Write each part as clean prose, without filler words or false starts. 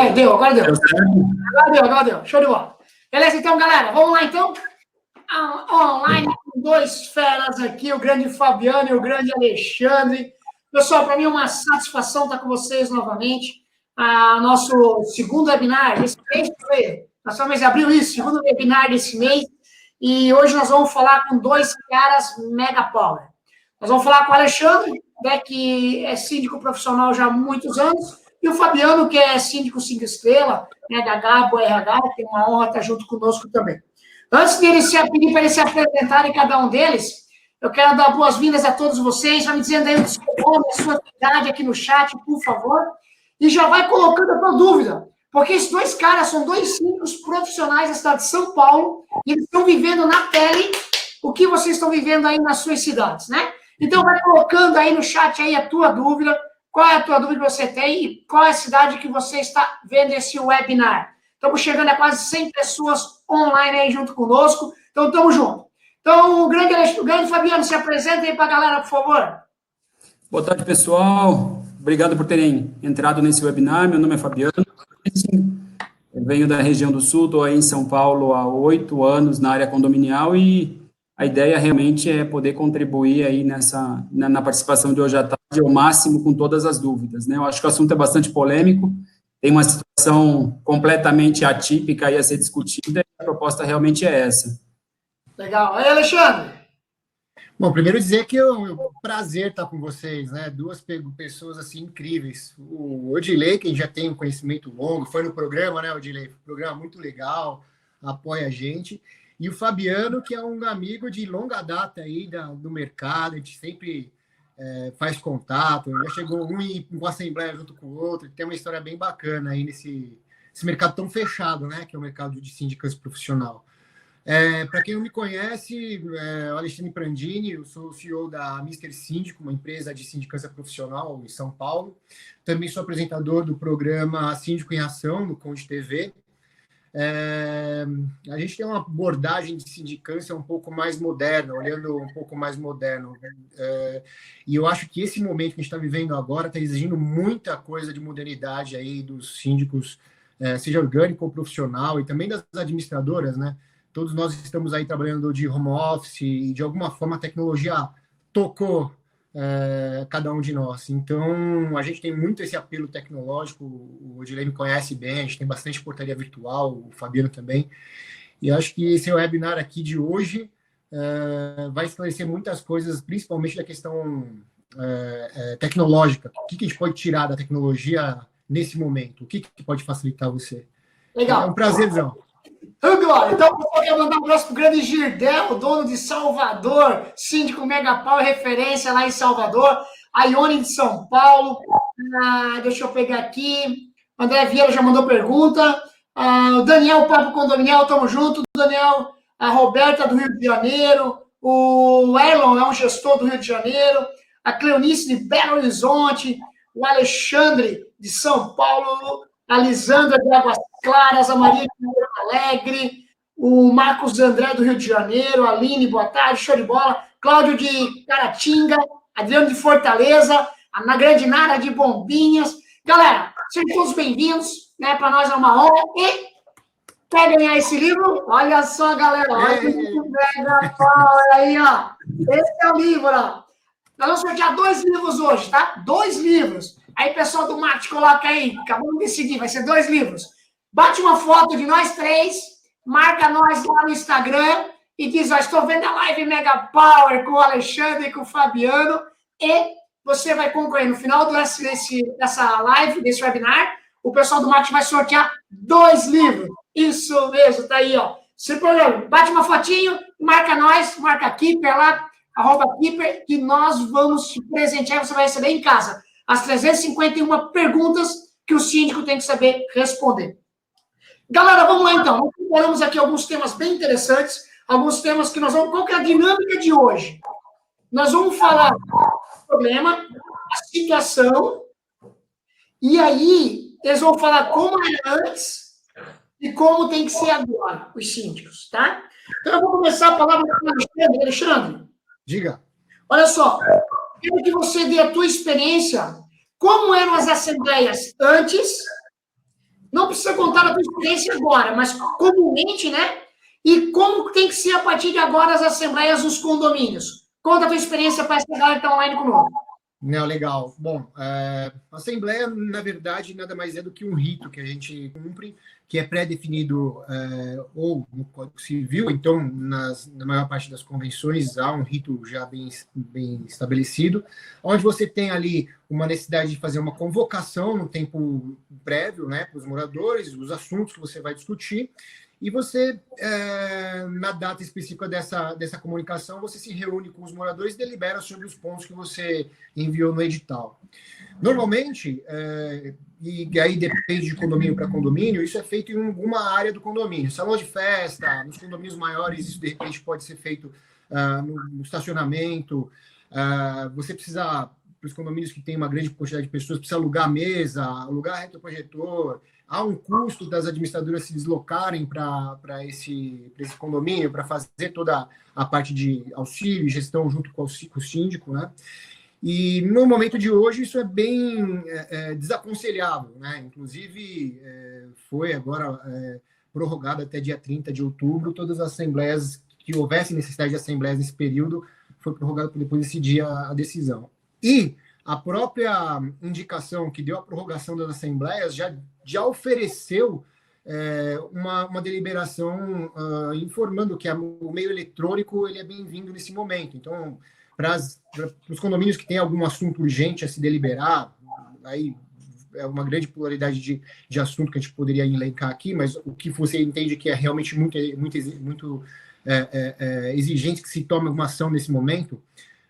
Aí, deu, agora deu. Agora deu. Show de bola. Beleza, então, galera, vamos lá, então. Online com dois feras aqui, o grande Fabiano e o grande Alexandre. Pessoal, para mim é uma satisfação estar com vocês novamente. Nosso segundo webinar desse mês, nós estamos em abril, isso, segundo webinar desse mês. E hoje nós vamos falar com dois caras mega power. Nós vamos falar com o Alexandre, né, que é síndico profissional já há muitos anos, e o Fabiano, que é síndico 5 estrelas, né, da Gabo RH, que tem uma honra estar junto conosco também. Antes de pedir para eles se apresentarem, cada um deles, eu quero dar boas-vindas a todos vocês, já me dizendo aí o seu nome, a sua idade aqui no chat, por favor, e já vai colocando a tua dúvida, porque esses dois caras são dois síndicos profissionais da cidade de São Paulo, e eles estão vivendo na pele o que vocês estão vivendo aí nas suas cidades, né? Então, vai colocando aí no chat aí a tua dúvida, qual é a tua dúvida que você tem e qual é a cidade que você está vendo esse webinar. Estamos chegando a quase 100 pessoas online aí junto conosco, então estamos juntos. Então, o grande Fabiano, se apresenta aí para a galera, por favor. Boa tarde, pessoal. Obrigado por terem entrado nesse webinar. Meu nome é Fabiano. Eu venho da região do Sul, estou aí em São Paulo há 8 anos na área condominial e a ideia realmente é poder contribuir aí na participação de hoje à tarde ao máximo com todas as dúvidas, né? Eu acho que o assunto é bastante polêmico, tem uma situação completamente atípica aí a ser discutida e a proposta realmente é essa. Legal. Aí, Alexandre? Bom, primeiro dizer que é um prazer estar com vocês, né? Duas pessoas assim incríveis. O Odilei, que já tem um conhecimento longo, foi no programa, né, Odilei? Foi um programa muito legal, apoia a gente. E o Fabiano, que é um amigo de longa data aí do mercado, a gente sempre faz contato, já chegou um em uma assembleia junto com o outro, tem uma história bem bacana aí nesse mercado tão fechado, né, que é o mercado de sindicância profissional. Para quem não me conhece, o Alexandre Prandini, eu sou o CEO da Mister Síndico, uma empresa de sindicância profissional em São Paulo. Também sou apresentador do programa Síndico em Ação, no Conde TV. A gente tem uma abordagem de sindicância um pouco mais moderna, olhando um pouco mais moderno. E eu acho que esse momento que a gente está vivendo agora está exigindo muita coisa de modernidade aí dos síndicos, seja orgânico ou profissional, e também das administradoras, né? Todos nós estamos aí trabalhando de home office e, de alguma forma, a tecnologia tocou cada um de nós. Então, a gente tem muito esse apelo tecnológico, o Odilei me conhece bem, a gente tem bastante portaria virtual, o Fabiano também, e acho que esse webinar aqui de hoje vai esclarecer muitas coisas, principalmente da questão tecnológica. O que a gente pode tirar da tecnologia nesse momento? O que pode facilitar você? Legal. É um prazerzão. Então, eu quero mandar um abraço para o grande Girdel, dono de Salvador, síndico Mega Power, referência lá em Salvador, a Ione de São Paulo, deixa eu pegar aqui, André Vieira já mandou pergunta, o Daniel Papo Condominial, tamo junto, Daniel, a Roberta do Rio de Janeiro, o Erlon é um gestor do Rio de Janeiro, a Cleonice de Belo Horizonte, o Alexandre de São Paulo, a Lisandra de Águas Claras, a Maria de Porto Alegre, o Marcos André do Rio de Janeiro, a Aline, boa tarde, show de bola, Cláudio de Caratinga, Adriano de Fortaleza, a Grande Nara de Bombinhas. Galera, sejam todos bem-vindos, né? Para nós é uma honra. E quer ganhar esse livro? Olha só, galera, olha o Mega Power aí, ó. Esse é o livro, ó. Nós vamos sortear 2 livros hoje, tá? 2 livros. Aí, pessoal do marketing, coloca aí. Acabamos de decidir, vai ser 2 livros. Bate uma foto de nós 3, marca nós lá no Instagram e diz, ó, estou vendo a live Mega Power com o Alexandre e com o Fabiano, e você vai concorrer. No final dessa live, desse webinar, o pessoal do marketing vai sortear 2 livros. Isso mesmo, tá aí, ó. Se programa, bate uma fotinho, marca nós, marca a Keeper lá, @Keeper, que nós vamos te presentear, você vai receber em casa as 351 perguntas que o síndico tem que saber responder. Galera, vamos lá então. Nós preparamos aqui alguns temas bem interessantes, alguns temas que nós vamos... Qual que é a dinâmica de hoje? Nós vamos falar do problema, a situação, e aí eles vão falar como era antes e como tem que ser agora, os síndicos, tá? Então eu vou começar a palavra com o Alexandre. Alexandre, diga. Olha só, quero que você dê a tua experiência, como eram as assembleias antes, não precisa contar a tua experiência agora, mas comumente, né? E como tem que ser a partir de agora as assembleias dos condomínios? Conta a tua experiência para essa galera que está online conosco. Não, legal. Bom, a Assembleia, na verdade, nada mais é do que um rito que a gente cumpre, que é pré-definido ou no Código Civil, então, na maior parte das convenções, há um rito já bem estabelecido, onde você tem ali uma necessidade de fazer uma convocação no tempo prévio, né, para os moradores, os assuntos que você vai discutir, e você, na data específica dessa comunicação, você se reúne com os moradores e delibera sobre os pontos que você enviou no edital. Normalmente, e aí depende de condomínio para condomínio, isso é feito em alguma área do condomínio. Salão de festa, nos condomínios maiores, isso de repente pode ser feito no estacionamento. Você precisa, para os condomínios que tem uma grande quantidade de pessoas, precisa alugar mesa, alugar retroprojetor. Há um custo das administradoras se deslocarem para esse condomínio, para fazer toda a parte de auxílio e gestão junto com o síndico, né? E no momento de hoje isso é bem desaconselhável, né? Inclusive, foi agora prorrogado até dia 30 de outubro, todas as assembleias que houvessem necessidade de assembleias nesse período, foi prorrogado para depois decidir a decisão. E a própria indicação que deu a prorrogação das assembleias já ofereceu uma deliberação informando que o meio eletrônico ele é bem-vindo nesse momento. Então, para os condomínios que têm algum assunto urgente a se deliberar, aí é uma grande pluralidade de assunto que a gente poderia elencar aqui, mas o que você entende que é realmente muito exigente que se tome uma ação nesse momento.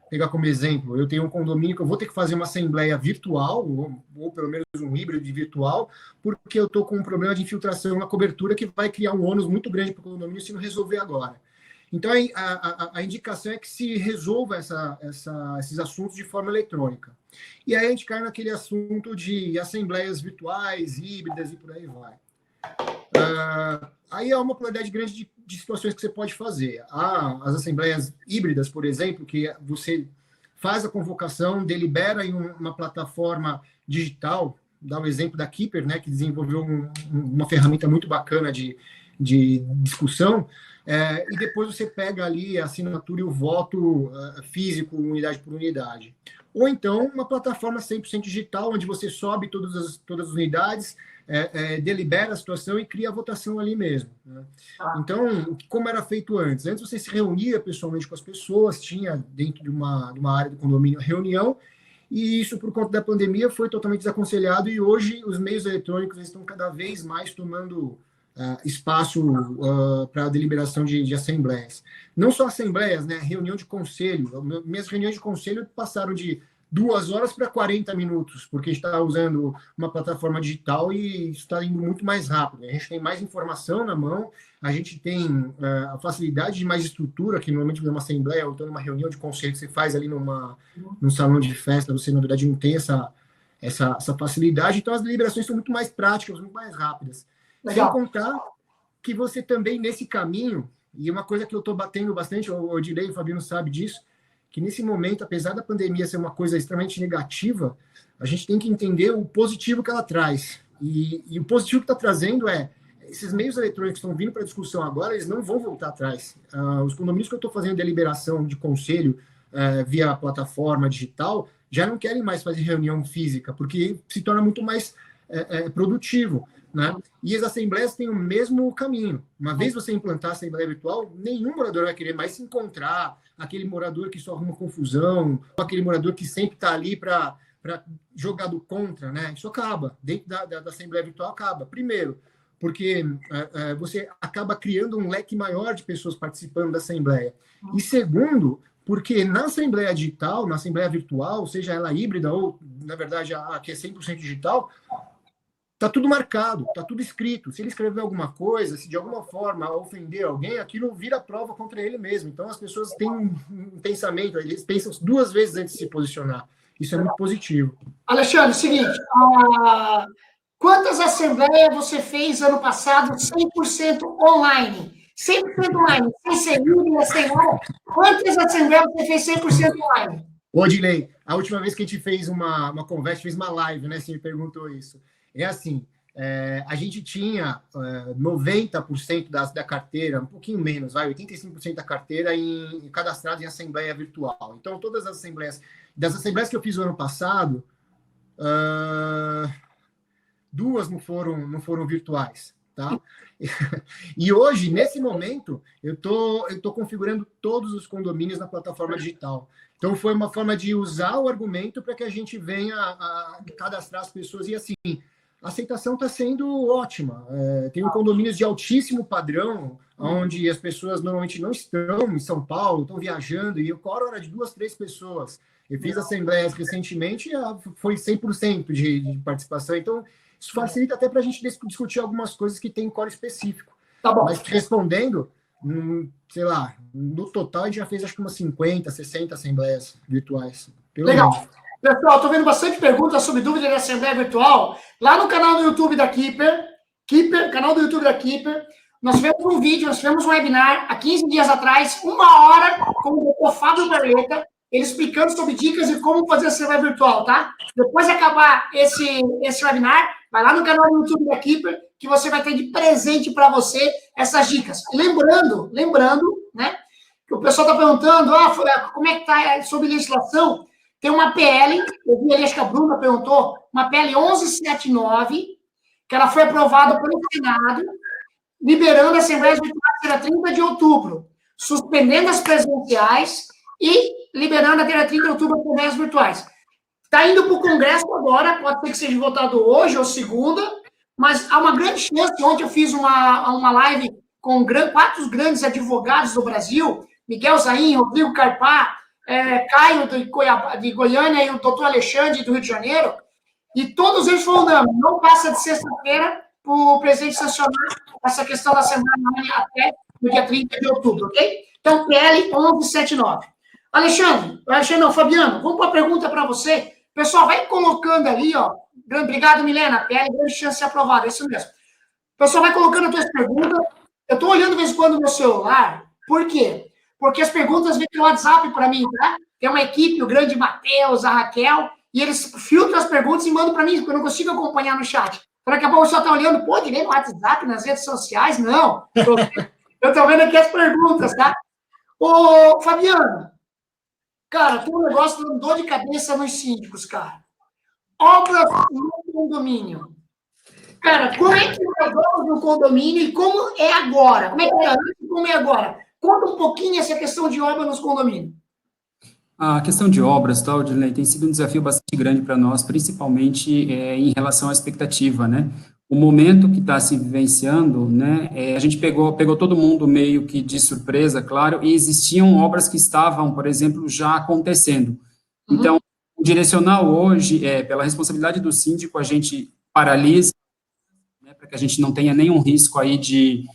Pegar como exemplo, eu tenho um condomínio que eu vou ter que fazer uma assembleia virtual, ou pelo menos um híbrido de virtual, porque eu estou com um problema de infiltração na cobertura que vai criar um ônus muito grande para o condomínio se não resolver agora. Então, a indicação é que se resolva esses assuntos de forma eletrônica. E aí a gente cai naquele assunto de assembleias virtuais, híbridas e por aí vai. Aí há uma pluralidade grande de situações que você pode fazer. Há as assembleias híbridas, por exemplo, que você faz a convocação, delibera em uma plataforma digital, dá o exemplo da Keeper, né, que desenvolveu uma ferramenta muito bacana de discussão, e depois você pega ali a assinatura e o voto físico, unidade por unidade. Ou então uma plataforma 100% digital, onde você sobe todas as unidades, delibera a situação e cria a votação ali mesmo, né? Então, como era feito antes? Antes você se reunia pessoalmente com as pessoas, tinha dentro de uma área do condomínio reunião, e isso, por conta da pandemia, foi totalmente desaconselhado, e hoje os meios eletrônicos estão cada vez mais tomando espaço para a deliberação de assembleias. Não só assembleias, né? Reunião de conselho. Minhas reuniões de conselho passaram de 2 horas para 40 minutos, porque a gente está usando uma plataforma digital e isso está indo muito mais rápido. A gente tem mais informação na mão, a gente tem a facilidade de mais estrutura, que normalmente numa assembleia ou então numa reunião de conselho que você faz ali num salão de festa, você, na verdade, não tem essa facilidade. Então, as deliberações são muito mais práticas, muito mais rápidas. Legal. Sem contar que você também, nesse caminho, e uma coisa que eu estou batendo bastante, o Odilei e o Fabiano sabe disso, que nesse momento, apesar da pandemia ser uma coisa extremamente negativa, a gente tem que entender o positivo que ela traz. E o positivo que está trazendo esses meios eletrônicos que estão vindo para discussão agora, eles não vão voltar atrás. Os condomínios que eu estou fazendo deliberação de conselho via plataforma digital, já não querem mais fazer reunião física, porque se torna muito mais produtivo, né? E as assembleias têm o mesmo caminho. Uma vez você implantar a assembleia virtual, nenhum morador vai querer mais se encontrar, aquele morador que só arruma confusão, aquele morador que sempre está ali para jogar do contra, né? Isso acaba. Dentro da assembleia virtual acaba. Primeiro, porque você acaba criando um leque maior de pessoas participando da assembleia. E segundo, porque na assembleia digital, na assembleia virtual, seja ela híbrida ou, na verdade, a que é 100% digital, está tudo marcado, está tudo escrito. Se ele escrever alguma coisa, se de alguma forma ofender alguém, aquilo vira prova contra ele mesmo. Então, as pessoas têm um pensamento, eles pensam 2 vezes antes de se posicionar. Isso é muito positivo. Alexandre, seguinte, quantas assembleias você fez ano passado 100% online? 100% online, sem ser híbrida, sem nada. Quantas assembleias você fez 100% online? Odilei, a última vez que a gente fez uma conversa, fez uma live, né? Você me perguntou isso. É assim, A gente tinha 90% da carteira, um pouquinho menos, 85% da carteira cadastrada em assembleia virtual. Então, todas as assembleias, das assembleias que eu fiz no ano passado, duas não foram virtuais, tá? E hoje, nesse momento, eu tô configurando todos os condomínios na plataforma digital. Então, foi uma forma de usar o argumento para que a gente venha a cadastrar as pessoas. E, assim, a aceitação está sendo ótima. Tem condomínios de altíssimo padrão, onde as pessoas normalmente não estão em São Paulo, estão viajando, e o quórum era de 2, 3 pessoas. Eu fiz assembleias recentemente, foi 100% de participação. Então, isso facilita até para a gente discutir algumas coisas que tem quórum específico. Tá bom. Mas respondendo, sei lá, no total a gente já fez acho que umas 50, 60 assembleias virtuais. Legal. Pessoal, estou vendo bastante perguntas sobre dúvida de assembleia virtual. Lá no canal do YouTube da Keeper, canal do YouTube da Keeper, nós tivemos um vídeo, nós tivemos um webinar há 15 dias atrás, 1 hora, com o doutor Fábio Barleta, ele explicando sobre dicas de como fazer assembleia virtual, tá? Depois de acabar esse webinar, vai lá no canal do YouTube da Keeper, que você vai ter de presente para você essas dicas. Lembrando, né, que o pessoal está perguntando, como é que está sobre legislação? Tem uma PL, eu vi ali, acho que a Bruna perguntou, uma PL 1179, que ela foi aprovada pelo Senado, liberando a Assembleia Virtual dia 30 de outubro, suspendendo as presenciais e liberando a dia 30 de outubro as assembleias virtuais. Está indo para o Congresso agora, pode ser que seja votado hoje ou segunda, mas há uma grande chance. Ontem eu fiz uma live com 4 grandes advogados do Brasil, Miguel Zain, Rodrigo Carpá, Caio de Goiânia e o doutor Alexandre do Rio de Janeiro, e todos eles falaram, não passa de sexta-feira para o presidente sancionar essa questão da Assembleia até no dia 30 de outubro, ok? Então, PL 1179. Fabiano, vamos para a pergunta para você. Pessoal, vai colocando ali, ó. Obrigado, Milena. PL, grande chance de ser aprovada, é isso mesmo. Pessoal, vai colocando as suas perguntas. Eu estou olhando de vez em quando no meu celular. Por quê? Porque as perguntas vêm pelo WhatsApp para mim, tá? Tem uma equipe, o grande Matheus, a Raquel, e eles filtram as perguntas e mandam para mim, porque eu não consigo acompanhar no chat. Daqui a pouco o pessoal está olhando, direito no WhatsApp, nas redes sociais? Não. Eu estou vendo aqui as perguntas, tá? Ô, Fabiano, cara, tem um negócio dando dor de cabeça nos síndicos, cara. Obras no condomínio. Cara, como é que é obras no condomínio e como é agora? Como é que era antes e como é agora? Conta um pouquinho essa questão de obra nos condomínios. A questão de obras, tal, Odilei, tem sido um desafio bastante grande para nós, principalmente em relação à expectativa, né? O momento que está se vivenciando, né, a gente pegou todo mundo meio que de surpresa, claro, e existiam obras que estavam, por exemplo, já acontecendo. Então, o direcional hoje, pela responsabilidade do síndico, a gente paralisa, né, para que a gente não tenha nenhum risco aí de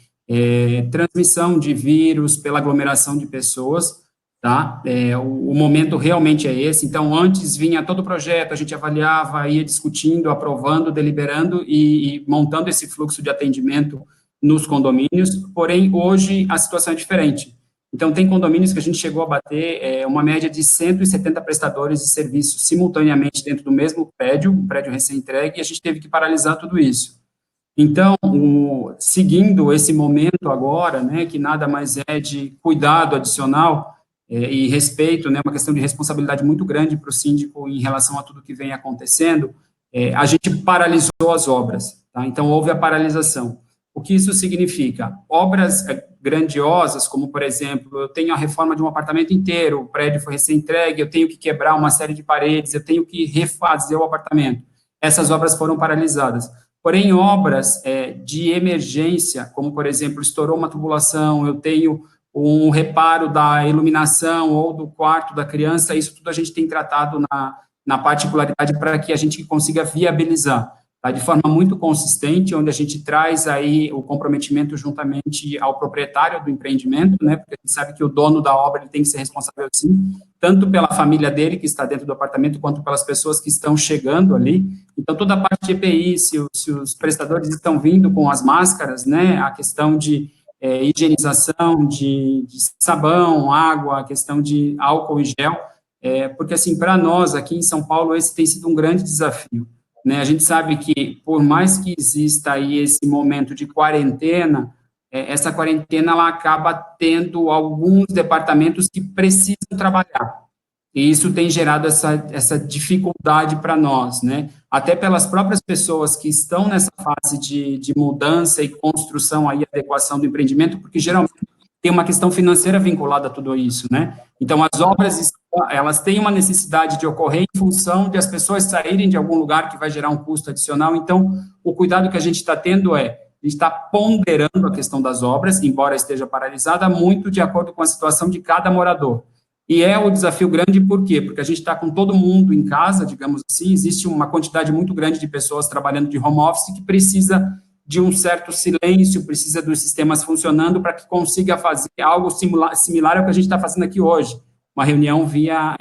transmissão de vírus pela aglomeração de pessoas, tá? O momento realmente é esse. Então, antes vinha todo o projeto, a gente avaliava, ia discutindo, aprovando, deliberando e montando esse fluxo de atendimento nos condomínios, porém, hoje a situação é diferente. Então, tem condomínios que a gente chegou a bater uma média de 170 prestadores de serviços simultaneamente dentro do mesmo prédio, um prédio recém-entregue, e a gente teve que paralisar tudo isso. Então, seguindo esse momento agora, né, que nada mais é de cuidado adicional e respeito, né, uma questão de responsabilidade muito grande para o síndico em relação a tudo que vem acontecendo, a gente paralisou as obras, tá? Então, houve a paralisação. O que isso significa? Obras grandiosas, como, por exemplo, eu tenho a reforma de um apartamento inteiro, o prédio foi recém-entregue, eu tenho que quebrar uma série de paredes, eu tenho que refazer o apartamento. Essas obras foram paralisadas. Porém, obras de emergência, como, por exemplo, estourou uma tubulação, eu tenho um reparo da iluminação ou do quarto da criança, isso tudo a gente tem tratado na particularidade para que a gente consiga viabilizar, tá? De forma muito consistente, onde a gente traz aí o comprometimento juntamente ao proprietário do empreendimento, né, porque a gente sabe que o dono da obra ele tem que ser responsável, sim, tanto pela família dele, que está dentro do apartamento, quanto pelas pessoas que estão chegando ali. Então, toda a parte de EPI, se os prestadores estão vindo com as máscaras, né, a questão de higienização, de sabão, água, a questão de álcool e gel, porque, assim, para nós, aqui em São Paulo, esse tem sido um grande desafio. né? A gente sabe que, por mais que exista aí esse momento de quarentena, essa quarentena ela acaba tendo alguns departamentos que precisam trabalhar. E isso tem gerado essa dificuldade para nós, né? Até pelas próprias pessoas que estão nessa fase de mudança e construção aí, adequação do empreendimento, porque geralmente tem uma questão financeira vinculada a tudo isso, né? Então, as obras, elas têm uma necessidade de ocorrer em função de as pessoas saírem de algum lugar que vai gerar um custo adicional. Então, o cuidado que a gente está tendo a gente está ponderando a questão das obras, embora esteja paralisada, muito de acordo com a situação de cada morador. E é o desafio grande, por quê? Porque a gente está com todo mundo em casa, digamos assim, existe uma quantidade muito grande de pessoas trabalhando de home office que precisa de um certo silêncio, precisa dos sistemas funcionando para que consiga fazer algo similar ao que a gente está fazendo aqui hoje, uma reunião via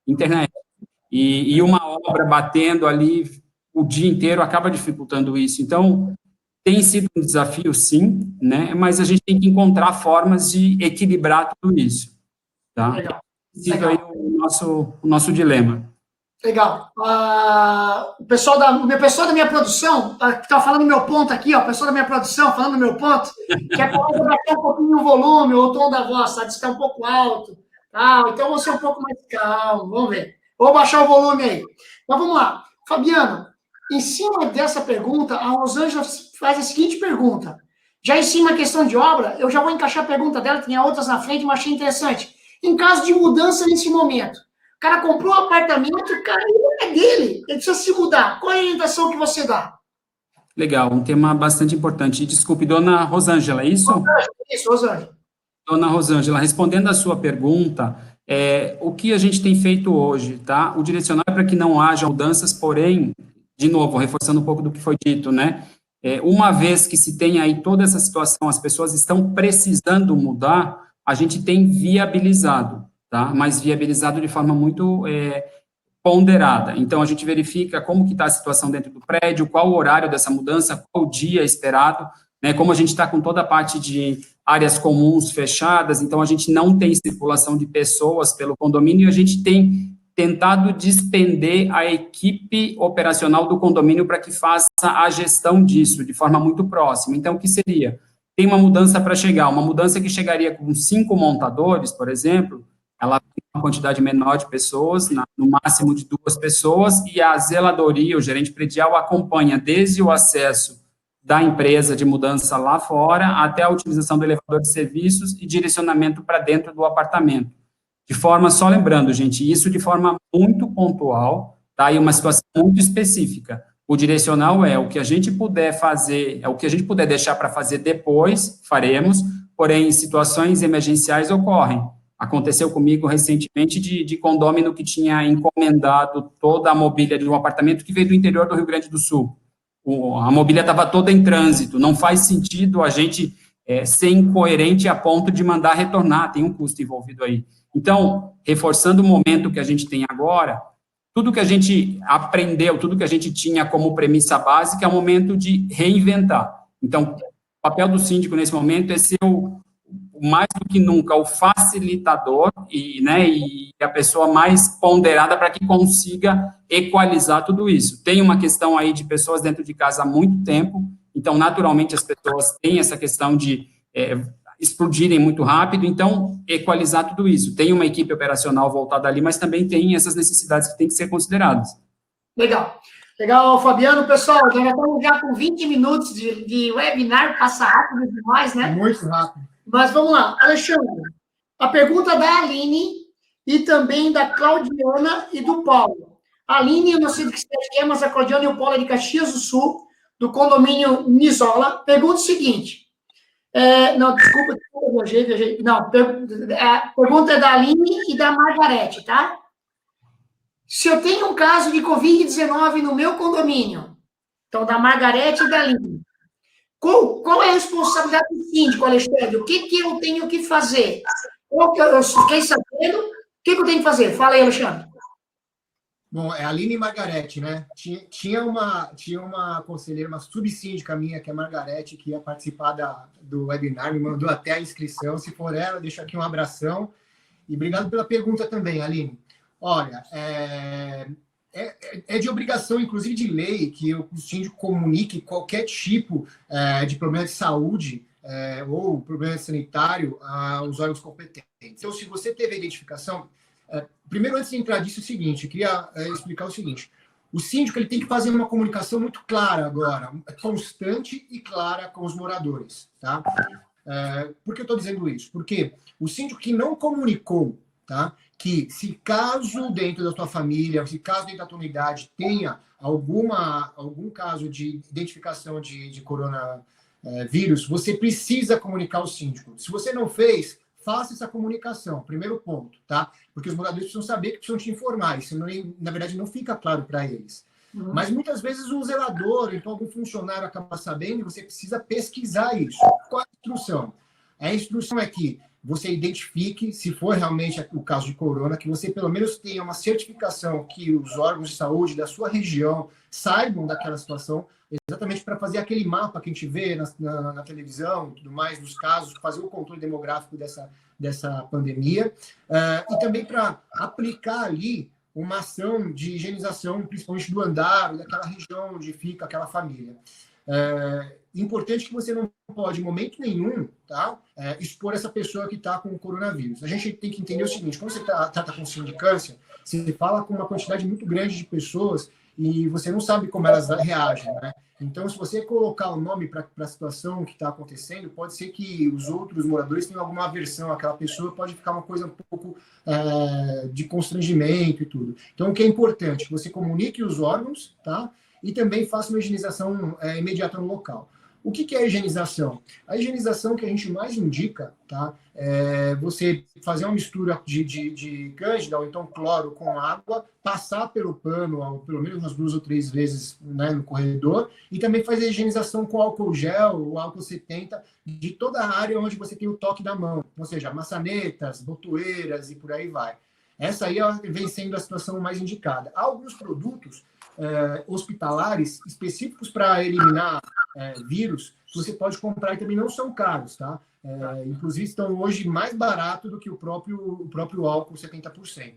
internet. E uma obra batendo ali o dia inteiro acaba dificultando isso. Então, tem sido um desafio, sim, né? Mas a gente tem que encontrar formas de equilibrar tudo isso. Tá? Legal. Sido aí o nosso dilema. Legal. O pessoal da minha produção, que está falando do meu ponto aqui, ó, o pessoal da minha produção falando do meu ponto, quer baixar um pouquinho o volume ou o tom da voz, tá? Diz que está um pouco alto. Então, vou ser um pouco mais calmo, vamos ver. Vou baixar o volume aí. Mas vamos lá. Fabiano, em cima dessa pergunta, a Rosângela faz a seguinte pergunta. Já em cima da questão de obra, eu já vou encaixar a pergunta dela, tinha outras na frente, mas achei interessante. Em caso de mudança nesse momento, o cara comprou um apartamento, cara, ele é dele, ele precisa se mudar. Qual é a orientação que você dá? Legal, um tema bastante importante. Desculpe, dona Rosângela, é isso? Isso, Rosângela. Dona Rosângela, respondendo a sua pergunta, o que a gente tem feito hoje, tá? O direcional é para que não haja mudanças, porém, de novo, reforçando um pouco do que foi dito, né? Uma vez que se tem aí toda essa situação, as pessoas estão precisando mudar, a gente tem viabilizado, tá? Mas viabilizado de forma muito ponderada. Então, a gente verifica como que está a situação dentro do prédio, qual o horário dessa mudança, qual o dia esperado, né? Como a gente está com toda a parte de áreas comuns fechadas, então a gente não tem circulação de pessoas pelo condomínio e a gente tem tentado despender a equipe operacional do condomínio para que faça a gestão disso de forma muito próxima. Então, o que seria? Tem uma mudança para chegar, uma mudança que chegaria com 5 montadores, por exemplo, ela tem uma quantidade menor de pessoas, no máximo de 2 pessoas, e a zeladoria, o gerente predial, acompanha desde o acesso da empresa de mudança lá fora, até a utilização do elevador de serviços e direcionamento para dentro do apartamento. De forma, só lembrando, gente, isso de forma muito pontual, tá? E uma situação muito específica. O direcional o que a gente puder fazer, o que a gente puder deixar para fazer depois, faremos, porém, situações emergenciais ocorrem. Aconteceu comigo recentemente de condômino que tinha encomendado toda a mobília de um apartamento que veio do interior do Rio Grande do Sul. A mobília estava toda em trânsito, não faz sentido a gente ser incoerente a ponto de mandar retornar, tem um custo envolvido aí. Então, reforçando o momento que a gente tem agora, tudo que a gente aprendeu, tudo que a gente tinha como premissa básica é o momento de reinventar. Então, o papel do síndico nesse momento é ser mais do que nunca o facilitador e a pessoa mais ponderada para que consiga equalizar tudo isso. Tem uma questão aí de pessoas dentro de casa há muito tempo, então, naturalmente, as pessoas têm essa questão de explodirem muito rápido, então, equalizar tudo isso. Tem uma equipe operacional voltada ali, mas também tem essas necessidades que têm que ser consideradas. Legal. Legal, Fabiano. Pessoal, já estamos com 20 minutos de webinar, passa rápido demais, né? Muito rápido. Mas vamos lá. Alexandre, a pergunta da Aline e também da Claudiana e do Paulo. A Aline, eu não sei do que você quer, mas a Claudiana e o Paulo é de Caxias do Sul, do condomínio Nisola. Pergunta o seguinte. Desculpa, viajei. Não, a pergunta é da Aline e da Margarete, tá? Se eu tenho um caso de Covid-19 no meu condomínio, então, da Margarete e da Aline, qual é a responsabilidade do síndico, Alexandre? O que eu tenho que fazer? Eu fiquei sabendo, o que eu tenho que fazer? Fala aí, Alexandre. Bom, é a Aline e Margarete, né? Tinha uma conselheira, uma subsíndica minha, que é a Margarete, que ia participar do webinar, me mandou até a inscrição. Se for ela, deixo aqui um abração. E obrigado pela pergunta também, Aline. Olha, é de obrigação, inclusive de lei, que o síndico comunique qualquer tipo de problema de saúde ou problema sanitário aos órgãos competentes. Então, se você teve a identificação, primeiro, antes de entrar disso, é o seguinte, eu queria explicar o seguinte. O síndico ele tem que fazer uma comunicação muito clara agora, constante e clara com os moradores. Tá? Por que eu estou dizendo isso? Porque o síndico que não comunicou, tá? Que se caso dentro da tua família, se caso dentro da tua unidade tenha algum caso de identificação de coronavírus, você precisa comunicar ao síndico. Se você não fez, faça essa comunicação, primeiro ponto, tá? Porque os moradores precisam saber que precisam te informar, isso na verdade não fica claro para eles. Mas muitas vezes um zelador, então algum funcionário acaba sabendo e você precisa pesquisar isso. Qual é a instrução? A instrução é que você identifique, se for realmente o caso de corona, que você pelo menos tenha uma certificação que os órgãos de saúde da sua região saibam daquela situação, exatamente para fazer aquele mapa que a gente vê na televisão e tudo mais, dos casos, fazer o controle demográfico dessa pandemia, e também para aplicar ali uma ação de higienização, principalmente do andar, ou daquela região onde fica aquela família. Importante que você não pode, em momento nenhum, tá, expor essa pessoa que está com o coronavírus. A gente tem que entender o seguinte, quando você trata com sindicância, você fala com uma quantidade muito grande de pessoas e você não sabe como elas reagem, né? Então, se você colocar o nome para a situação que está acontecendo, pode ser que os outros moradores tenham alguma aversão àquela pessoa, pode ficar uma coisa um pouco de constrangimento e tudo. Então, o que é importante? Que você comunique os órgãos, tá? E também faça uma higienização imediata no local. O que é a higienização? A higienização que a gente mais indica, tá? É você fazer uma mistura de cândida ou então cloro com água, passar pelo pano, pelo menos umas 2 ou 3 vezes, né, no corredor, e também fazer a higienização com álcool gel ou álcool 70 de toda a área onde você tem o toque da mão, ou seja, maçanetas, botoeiras e por aí vai. Essa aí vem sendo a situação mais indicada. Há alguns produtos hospitalares específicos para eliminar vírus que você pode comprar e também não são caros, tá? Inclusive estão hoje mais barato do que o próprio álcool 70%.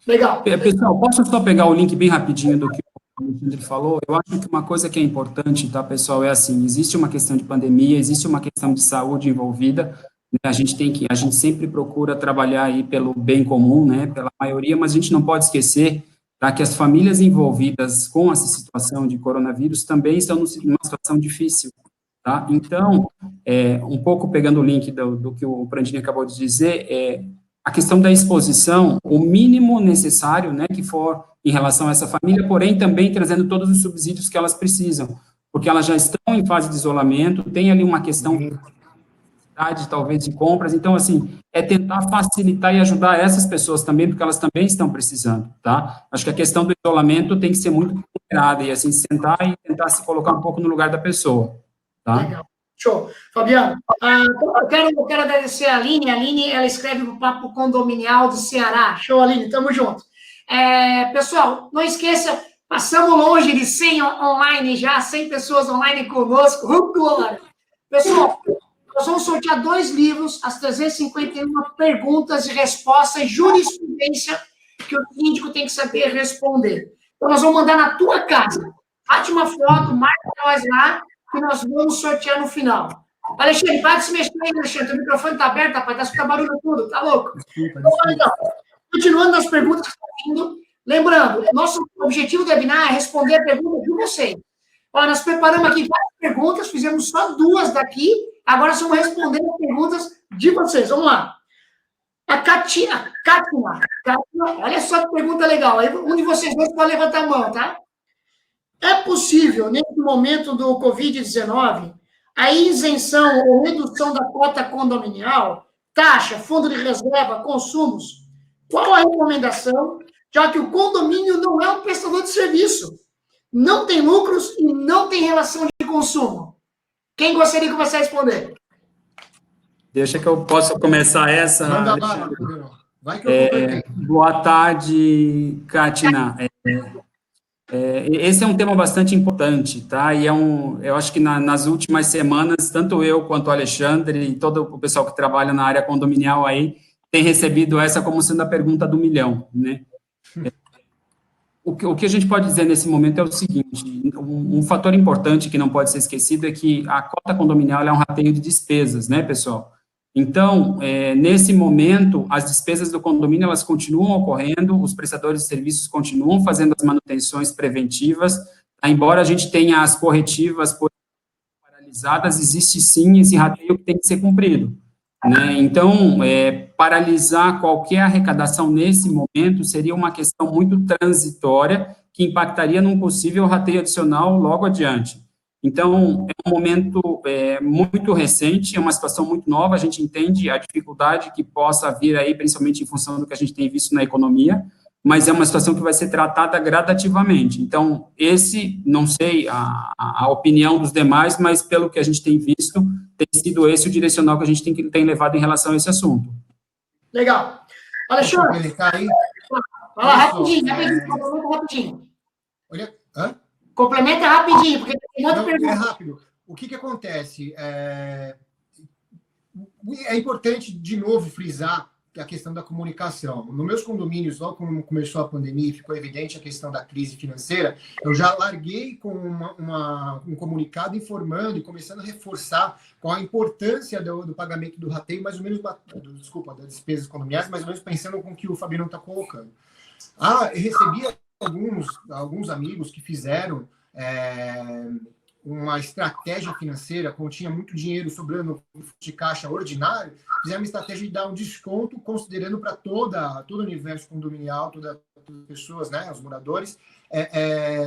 Legal. Pessoal, posso só pegar o link bem rapidinho do que o Alexandre falou? Eu acho que uma coisa que é importante, tá, pessoal, é assim, existe uma questão de pandemia, existe uma questão de saúde envolvida, né? A gente sempre procura trabalhar aí pelo bem comum, né, pela maioria, mas a gente não pode esquecer, tá, que as famílias envolvidas com essa situação de coronavírus também estão numa situação difícil, tá? Então, um pouco pegando o link do que o Prandini acabou de dizer, a questão da exposição, o mínimo necessário, né, que for em relação a essa família, porém também trazendo todos os subsídios que elas precisam, porque elas já estão em fase de isolamento, tem ali uma questão talvez de compras, então, assim, tentar facilitar e ajudar essas pessoas também, porque elas também estão precisando, tá? Acho que a questão do isolamento tem que ser muito ponderada e, assim, sentar e tentar se colocar um pouco no lugar da pessoa, tá? Legal. Show. Fabiano, eu quero agradecer a Aline, ela escreve o Papo Condominial do Ceará. Show, Aline, tamo junto. Pessoal, não esqueça, passamos longe de 100 online já, 100 pessoas online conosco, glória. Pessoal, nós vamos sortear 2 livros, as 351 perguntas e respostas e jurisprudência que o síndico tem que saber responder. Então, nós vamos mandar na tua casa. Bate uma foto, marca nós lá, que nós vamos sortear no final. Alexandre, para de se mexer aí, Alexandre. O microfone está aberto, rapaz, está escutando barulho tudo, tá louco? Então, continuando nas perguntas que estão vindo, lembrando, nosso objetivo do webinar é responder a pergunta de vocês. Olha, nós preparamos aqui várias perguntas, fizemos só 2 daqui, agora nós vamos responder as perguntas de vocês. Vamos lá. A Kátia, olha só que pergunta legal. Aí, um de vocês dois pode levantar a mão, tá? É possível, nesse momento do Covid-19, a isenção ou redução da cota condominial, taxa, fundo de reserva, consumos? Qual a recomendação, já que o condomínio não é um prestador de serviço, não tem lucros e não tem relação de consumo? Quem gostaria de começar a responder? Deixa que eu possa começar essa. Manda bala, vai que eu boa tarde, Kátia. Esse é um tema bastante importante, tá? E eu acho que nas últimas semanas, tanto eu quanto o Alexandre e todo o pessoal que trabalha na área condominial aí, tem recebido essa como sendo a pergunta do milhão, né? O que a gente pode dizer nesse momento é o seguinte, um fator importante que não pode ser esquecido é que a cota condominial é um rateio de despesas, né, pessoal? Então, nesse momento, as despesas do condomínio, elas continuam ocorrendo, os prestadores de serviços continuam fazendo as manutenções preventivas, embora a gente tenha as corretivas paralisadas, existe sim esse rateio que tem que ser cumprido, né? Então, paralisar qualquer arrecadação nesse momento seria uma questão muito transitória, que impactaria num possível rateio adicional logo adiante. Então, é um momento muito recente, é uma situação muito nova, a gente entende a dificuldade que possa vir aí, principalmente em função do que a gente tem visto na economia, mas é uma situação que vai ser tratada gradativamente. Então, não sei a opinião dos demais, mas pelo que a gente tem visto, tem sido esse o direcional que a gente tem levado em relação a esse assunto. Legal. Alexandre, complementar aí? Vai lá, rapidinho. Olha, hã? Complementa rapidinho, porque tem muita pergunta. É rápido. O que acontece? É importante, de novo, frisar a questão da comunicação. Nos meus condomínios, logo quando começou a pandemia e ficou evidente a questão da crise financeira, eu já larguei com um comunicado informando e começando a reforçar qual a importância do pagamento do rateio, mais ou menos, das despesas condominiais, mais ou menos pensando com o que o Fabiano está colocando. Eu recebi alguns amigos que fizeram uma estratégia financeira, como tinha muito dinheiro sobrando de caixa ordinário, fizeram uma estratégia de dar um desconto, considerando para todo o universo condominial, todas as pessoas, né, os moradores,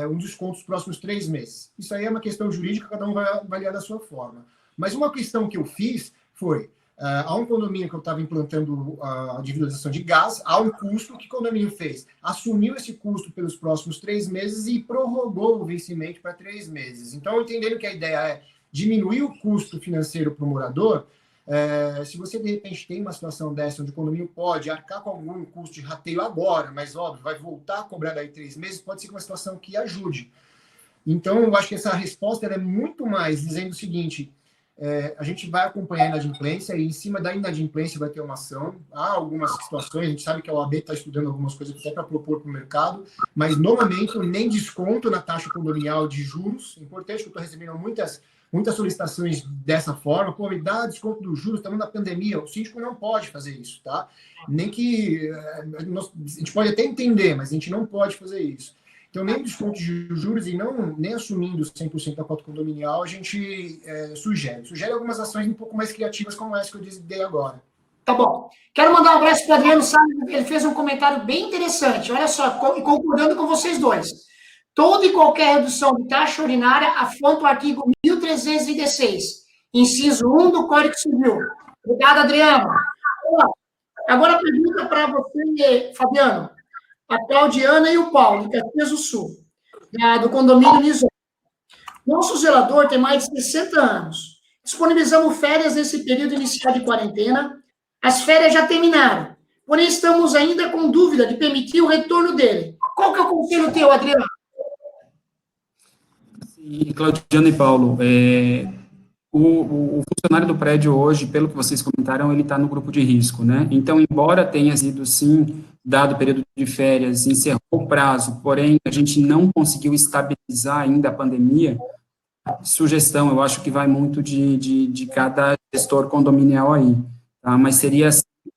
um desconto nos próximos 3 meses. Isso aí é uma questão jurídica, cada um vai avaliar da sua forma. Mas uma questão que eu fiz foi, há um condomínio que eu estava implantando a individualização de gás, há um custo que o condomínio fez. Assumiu esse custo pelos próximos 3 meses e prorrogou o vencimento para 3 meses. Então, entendendo que a ideia é diminuir o custo financeiro para o morador, se você, de repente, tem uma situação dessa onde o condomínio pode arcar com algum custo de rateio agora, mas, óbvio, vai voltar a cobrar daí 3 meses, pode ser uma situação que ajude. Então, eu acho que essa resposta é muito mais dizendo o seguinte: a gente vai acompanhar a inadimplência e em cima da inadimplência vai ter uma ação. Há algumas situações, a gente sabe que a OAB está estudando algumas coisas até para propor para o mercado, mas no momento nem desconto na taxa condominial de juros. Importante, que eu estou recebendo muitas solicitações dessa forma. Pô, me dá desconto dos juros, estamos na pandemia. O síndico não pode fazer isso, tá? Nem que a gente pode até entender, mas a gente não pode fazer isso. Então, nem desconto de juros e nem assumindo 100% da cota condominial, a gente sugere algumas ações um pouco mais criativas, como essa que eu dei agora. Tá bom. Quero mandar um abraço para o Adriano Salles, ele fez um comentário bem interessante. Olha só, concordando com vocês dois. Toda e qualquer redução de taxa ordinária afronta o artigo 1316, inciso 1 do Código Civil. Obrigado, Adriano. Agora a pergunta para você, Fabiano. A Claudiana e o Paulo, de Caxias do Sul, do condomínio Nizam. Nosso zelador tem mais de 60 anos. Disponibilizamos férias nesse período inicial de quarentena. As férias já terminaram. Porém, estamos ainda com dúvida de permitir o retorno dele. Qual que é o conselho teu, Adriano? Sim, Claudiana e Paulo, o funcionário do prédio hoje, pelo que vocês comentaram, ele está no grupo de risco, né? Então, embora tenha sido, sim, dado o período de férias, encerrou o prazo, porém, a gente não conseguiu estabilizar ainda a pandemia, sugestão, eu acho que vai muito de cada gestor condominial aí, tá? Mas seria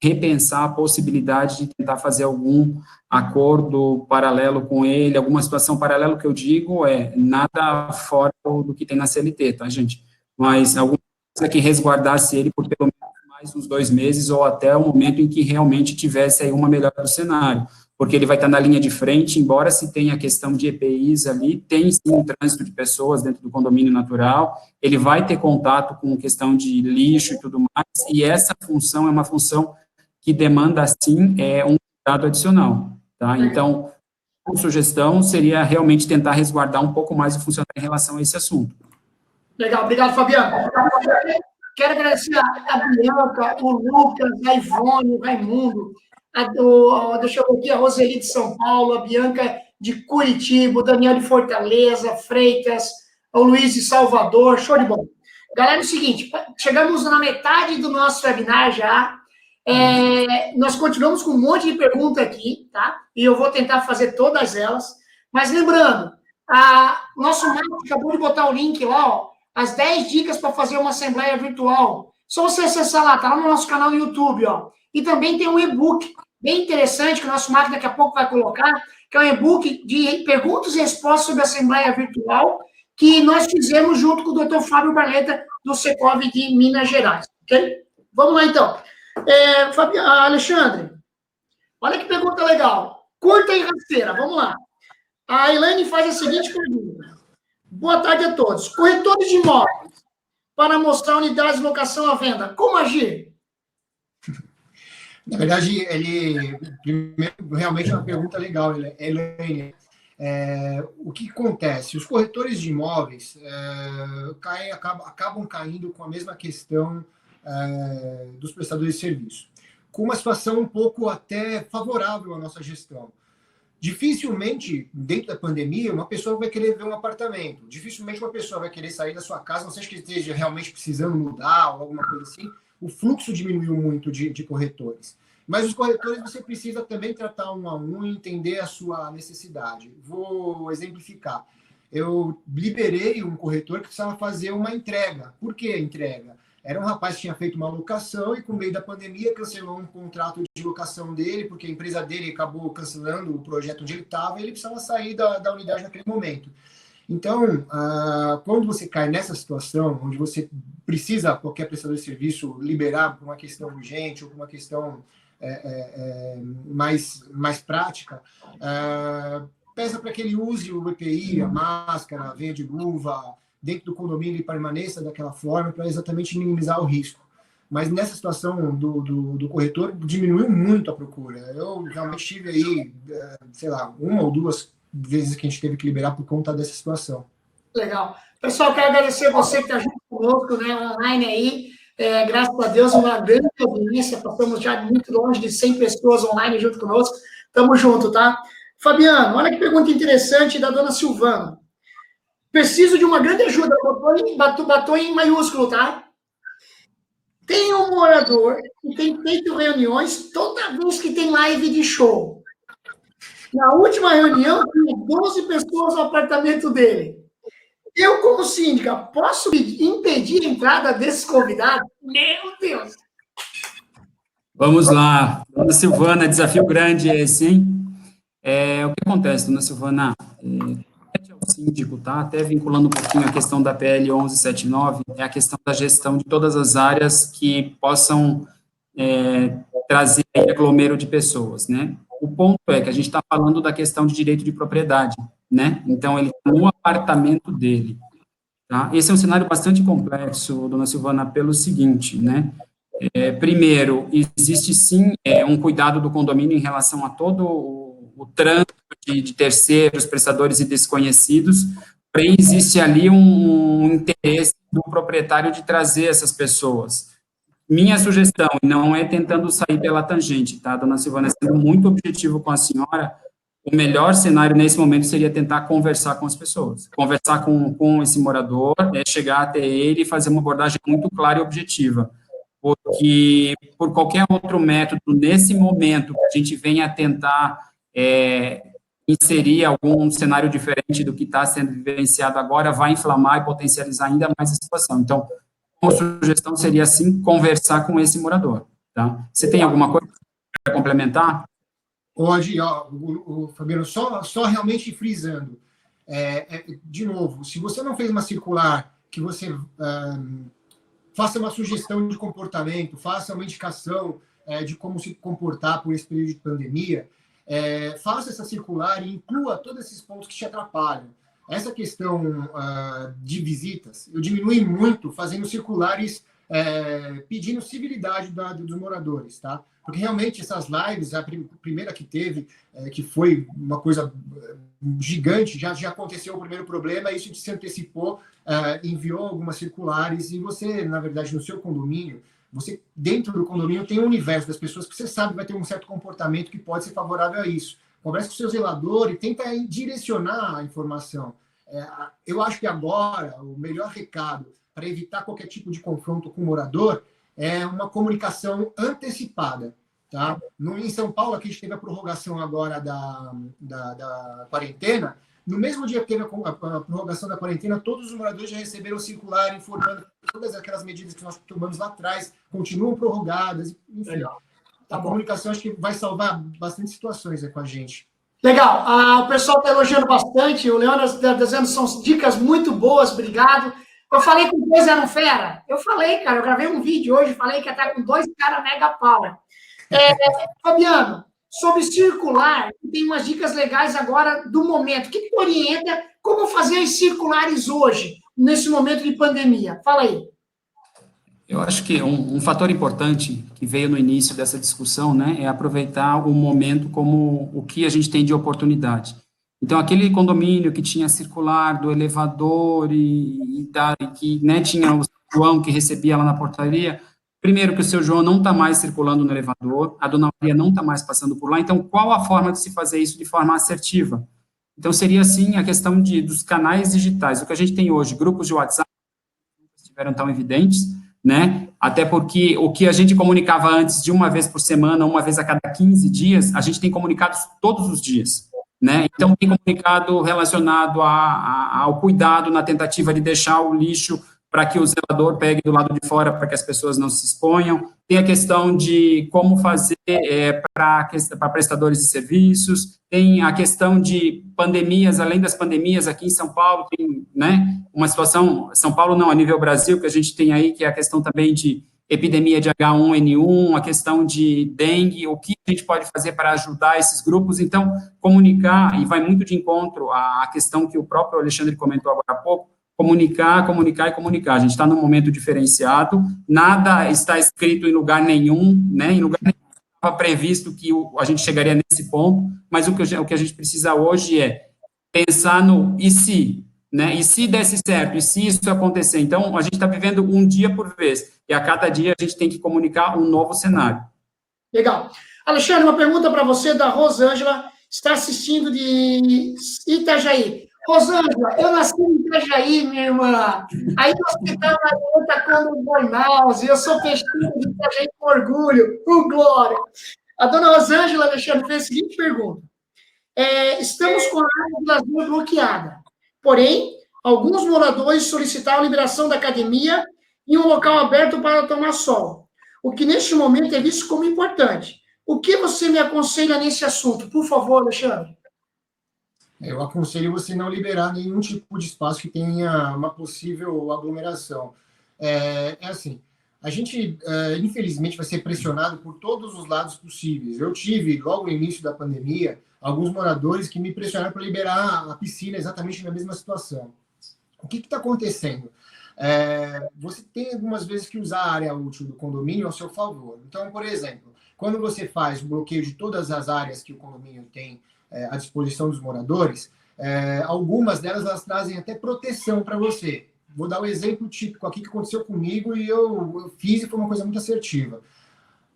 repensar a possibilidade de tentar fazer algum acordo paralelo com ele, alguma situação paralela, que eu digo nada fora do que tem na CLT, tá, gente? Mas alguma coisa que resguardasse ele por pelo menos mais uns 2 meses ou até o momento em que realmente tivesse aí uma melhora do cenário, porque ele vai estar na linha de frente, embora se tenha a questão de EPIs ali, tem sim um trânsito de pessoas dentro do condomínio natural, ele vai ter contato com questão de lixo e tudo mais, e essa função é uma função que demanda, sim, um cuidado adicional, tá? Então, a sugestão seria realmente tentar resguardar um pouco mais o funcionário em relação a esse assunto. Legal, obrigado, Fabiano. Quero agradecer a Bianca, o Lucas, a Ivone, o Raimundo, deixa eu ver aqui, a Roseli de São Paulo, a Bianca de Curitiba, o Daniel de Fortaleza, Freitas, o Luiz de Salvador, show de bola. Galera, é o seguinte, chegamos na metade do nosso webinar já, nós continuamos com um monte de perguntas aqui, tá? E eu vou tentar fazer todas elas. Mas lembrando, nosso Marcos acabou de botar o link lá, ó, as 10 dicas para fazer uma assembleia virtual. Só você acessar lá, tá lá no nosso canal no YouTube, ó. E também tem um e-book bem interessante que o nosso Marcos daqui a pouco vai colocar, que é um e-book de perguntas e respostas sobre a assembleia virtual, que nós fizemos junto com o Dr. Fábio Barleta, do Secov de Minas Gerais, ok? Vamos lá, então. Alexandre, olha que pergunta legal. Curta e rasteira, vamos lá. A Elaine faz a seguinte pergunta. Boa tarde a todos. Corretores de imóveis, para mostrar unidades de locação à venda, como agir? Na verdade, primeiro, realmente é uma pergunta legal, Elaine. O que acontece? Os corretores de imóveis acabam caindo com a mesma questão dos prestadores de serviço, com uma situação um pouco até favorável à nossa gestão. Dificilmente, dentro da pandemia, uma pessoa vai querer ver um apartamento. Dificilmente uma pessoa vai querer sair da sua casa, não seja que esteja realmente precisando mudar ou alguma coisa assim. O fluxo diminuiu muito de corretores. Mas os corretores você precisa também tratar um a um e entender a sua necessidade. Vou exemplificar. Eu liberei um corretor que precisava fazer uma entrega. Por que entrega? Era um rapaz que tinha feito uma locação e, com o meio da pandemia, cancelou um contrato de locação dele, porque a empresa dele acabou cancelando o projeto onde ele estava e ele precisava sair da unidade naquele momento. Então, quando você cai nessa situação, onde você precisa, qualquer prestador de serviço, liberar por uma questão urgente ou por uma questão mais prática, peça para que ele use o EPI, a máscara, a veia de luva, dentro do condomínio e permaneça daquela forma para exatamente minimizar o risco. Mas nessa situação do corretor, diminuiu muito a procura. Eu realmente tive aí, sei lá, 1 ou 2 vezes que a gente teve que liberar por conta dessa situação. Legal. Pessoal, quero agradecer você que está junto conosco, né, online aí. Graças a Deus, uma grande audiência. Passamos já muito longe de 100 pessoas online junto conosco. Tamo junto, tá? Fabiano, olha que pergunta interessante da dona Silvana. Preciso de uma grande ajuda. Botou em maiúsculo, tá? Tem um morador que tem feito reuniões toda vez que tem live de show. Na última reunião, tinha 12 pessoas no apartamento dele. Eu, como síndica, posso impedir a entrada desses convidados? Meu Deus! Vamos lá. Dona Silvana, desafio grande esse, hein? O que acontece, dona Silvana? O síndico, tá? Até vinculando um pouquinho a questão da PL 1179, é a questão da gestão de todas as áreas que possam trazer aglomero de pessoas, né? O ponto é que a gente está falando da questão de direito de propriedade, né? Então, ele está no apartamento dele, tá? Esse é um cenário bastante complexo, dona Silvana, pelo seguinte, né? Primeiro, existe sim um cuidado do condomínio em relação a todo o trânsito de terceiros, prestadores e desconhecidos, porém existe ali um interesse do proprietário de trazer essas pessoas. Minha sugestão, e não é tentando sair pela tangente, tá, dona Silvana, sendo muito objetivo com a senhora, o melhor cenário nesse momento seria tentar conversar com as pessoas, conversar com esse morador, chegar até ele e fazer uma abordagem muito clara e objetiva, porque por qualquer outro método, nesse momento, que a gente venha tentar inserir algum cenário diferente do que está sendo vivenciado agora, vai inflamar e potencializar ainda mais a situação. Então, uma sugestão seria, sim, conversar com esse morador, tá? Você tem alguma coisa para complementar? Hoje, Fabiano, só realmente frisando, de novo, se você não fez uma circular, que você faça uma sugestão de comportamento, faça uma indicação de como se comportar por esse período de pandemia, faça essa circular e inclua todos esses pontos que te atrapalham. Essa questão de visitas, eu diminui muito fazendo circulares pedindo civilidade dos moradores, tá? Porque realmente essas lives, a primeira que teve, que foi uma coisa gigante, já aconteceu o primeiro problema, isso se antecipou, enviou algumas circulares e você, na verdade, no seu condomínio, você, dentro do condomínio, tem um universo das pessoas que você sabe vai ter um certo comportamento que pode ser favorável a isso. Converse com o seu zelador e tenta direcionar a informação. Eu acho que agora o melhor recado para evitar qualquer tipo de confronto com o morador é uma comunicação antecipada. Tá? Em São Paulo, aqui a gente teve a prorrogação agora da quarentena, No mesmo dia que teve a prorrogação da quarentena, todos os moradores já receberam circular informando que todas aquelas medidas que nós tomamos lá atrás continuam prorrogadas. Enfim, Legal. Tá a bom. comunicação acho que vai salvar bastante situações com a gente. Legal. O pessoal está elogiando bastante. O Leandro está dizendo que são dicas muito boas. Obrigado. Eu falei que os dois eram fera? Eu falei, cara. Eu gravei um vídeo hoje. Falei que ia estar com 2 caras mega power. Fabiano, sobre circular, tem umas dicas legais agora do momento. O que orienta como fazer as circulares hoje, nesse momento de pandemia? Fala aí. Eu acho que um fator importante que veio no início dessa discussão, né, é aproveitar o momento como o que a gente tem de oportunidade. Então, aquele condomínio que tinha circular do elevador e que, né, tinha o João que recebia lá na portaria, primeiro que o seu João não está mais circulando no elevador, a dona Maria não está mais passando por lá, então qual a forma de se fazer isso de forma assertiva? Então, seria, assim, a questão dos canais digitais. O que a gente tem hoje, grupos de WhatsApp, não estiveram tão evidentes, né? Até porque o que a gente comunicava antes de uma vez por semana, uma vez a cada 15 dias, a gente tem comunicado todos os dias, né? Então, tem comunicado relacionado ao cuidado na tentativa de deixar o lixo para que o zelador pegue do lado de fora, para que as pessoas não se exponham. Tem a questão de como fazer para prestadores de serviços, tem a questão de pandemias, além das pandemias, aqui em São Paulo tem, né, uma situação, São Paulo não, a nível Brasil, que a gente tem aí, que é a questão também de epidemia de H1N1, a questão de dengue, o que a gente pode fazer para ajudar esses grupos. Então, comunicar, e vai muito de encontro à questão que o próprio Alexandre comentou agora há pouco, comunicar. A gente está num momento diferenciado, nada está escrito em lugar nenhum, né, em lugar nenhum estava previsto que a gente chegaria nesse ponto, mas o que a gente precisa hoje é pensar no e se, né, e se desse certo, e se isso acontecer. Então, a gente está vivendo um dia por vez, e a cada dia a gente tem que comunicar um novo cenário. Legal. Alexandre, uma pergunta para você da Rosângela, está assistindo de Itajaí. Rosângela, eu nasci em Itajaí, minha irmã. Aí no hospital eu tá com burnout, eu sou peixinho de Itajaí com orgulho, com glória. A dona Rosângela, Alexandre, fez a seguinte pergunta. Estamos com a área de lazer bloqueada. Porém, alguns moradores solicitaram a liberação da academia em um local aberto para tomar sol, o que neste momento é visto como importante. O que você me aconselha nesse assunto? Por favor, Alexandre. Eu aconselho você não liberar nenhum tipo de espaço que tenha uma possível aglomeração. Assim, a gente, infelizmente, vai ser pressionado por todos os lados possíveis. Eu tive, logo no início da pandemia, alguns moradores que me pressionaram para liberar a piscina exatamente na mesma situação. O que está acontecendo? Você tem algumas vezes que usar a área útil do condomínio ao seu favor. Então, por exemplo, quando você faz o bloqueio de todas as áreas que o condomínio tem à disposição dos moradores, algumas delas elas trazem até proteção para você. Vou dar um exemplo típico aqui que aconteceu comigo e eu fiz e foi uma coisa muito assertiva.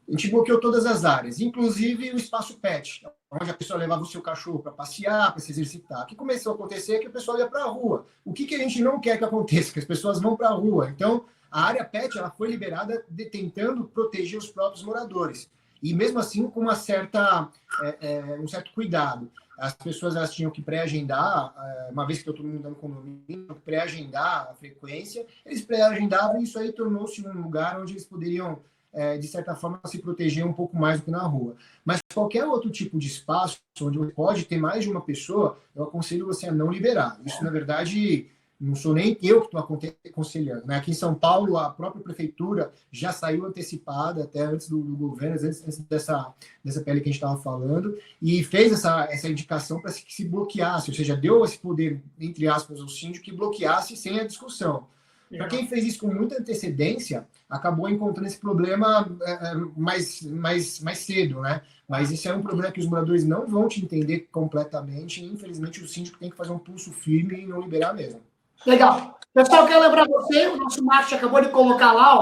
A gente bloqueou todas as áreas, inclusive o espaço pet, onde a pessoa levava o seu cachorro para passear, para se exercitar. O que começou a acontecer é que o pessoal ia para a rua. O que a gente não quer que aconteça? Que as pessoas vão para a rua. Então, a área pet ela foi liberada tentando proteger os próprios moradores. E mesmo assim, com um certo cuidado. As pessoas elas tinham que pré-agendar, uma vez que todo mundo no condomínio, pré-agendar a frequência, eles pré-agendavam e isso aí tornou-se um lugar onde eles poderiam, de certa forma, se proteger um pouco mais do que na rua. Mas qualquer outro tipo de espaço, onde você pode ter mais de uma pessoa, eu aconselho você a não liberar. Isso, na verdade, não sou nem eu que estou aconselhando. Né? Aqui em São Paulo, a própria prefeitura já saiu antecipada, até antes do governo, antes dessa PL que a gente estava falando, e fez essa indicação para que se bloqueasse, ou seja, deu esse poder, entre aspas, ao síndico que bloqueasse sem a discussão. Para quem fez isso com muita antecedência, acabou encontrando esse problema mais cedo, né? Mas isso é um problema que os moradores não vão te entender completamente, e infelizmente o síndico tem que fazer um pulso firme e não liberar mesmo. Legal. Pessoal, quero lembrar você, o nosso Márcio acabou de colocar lá,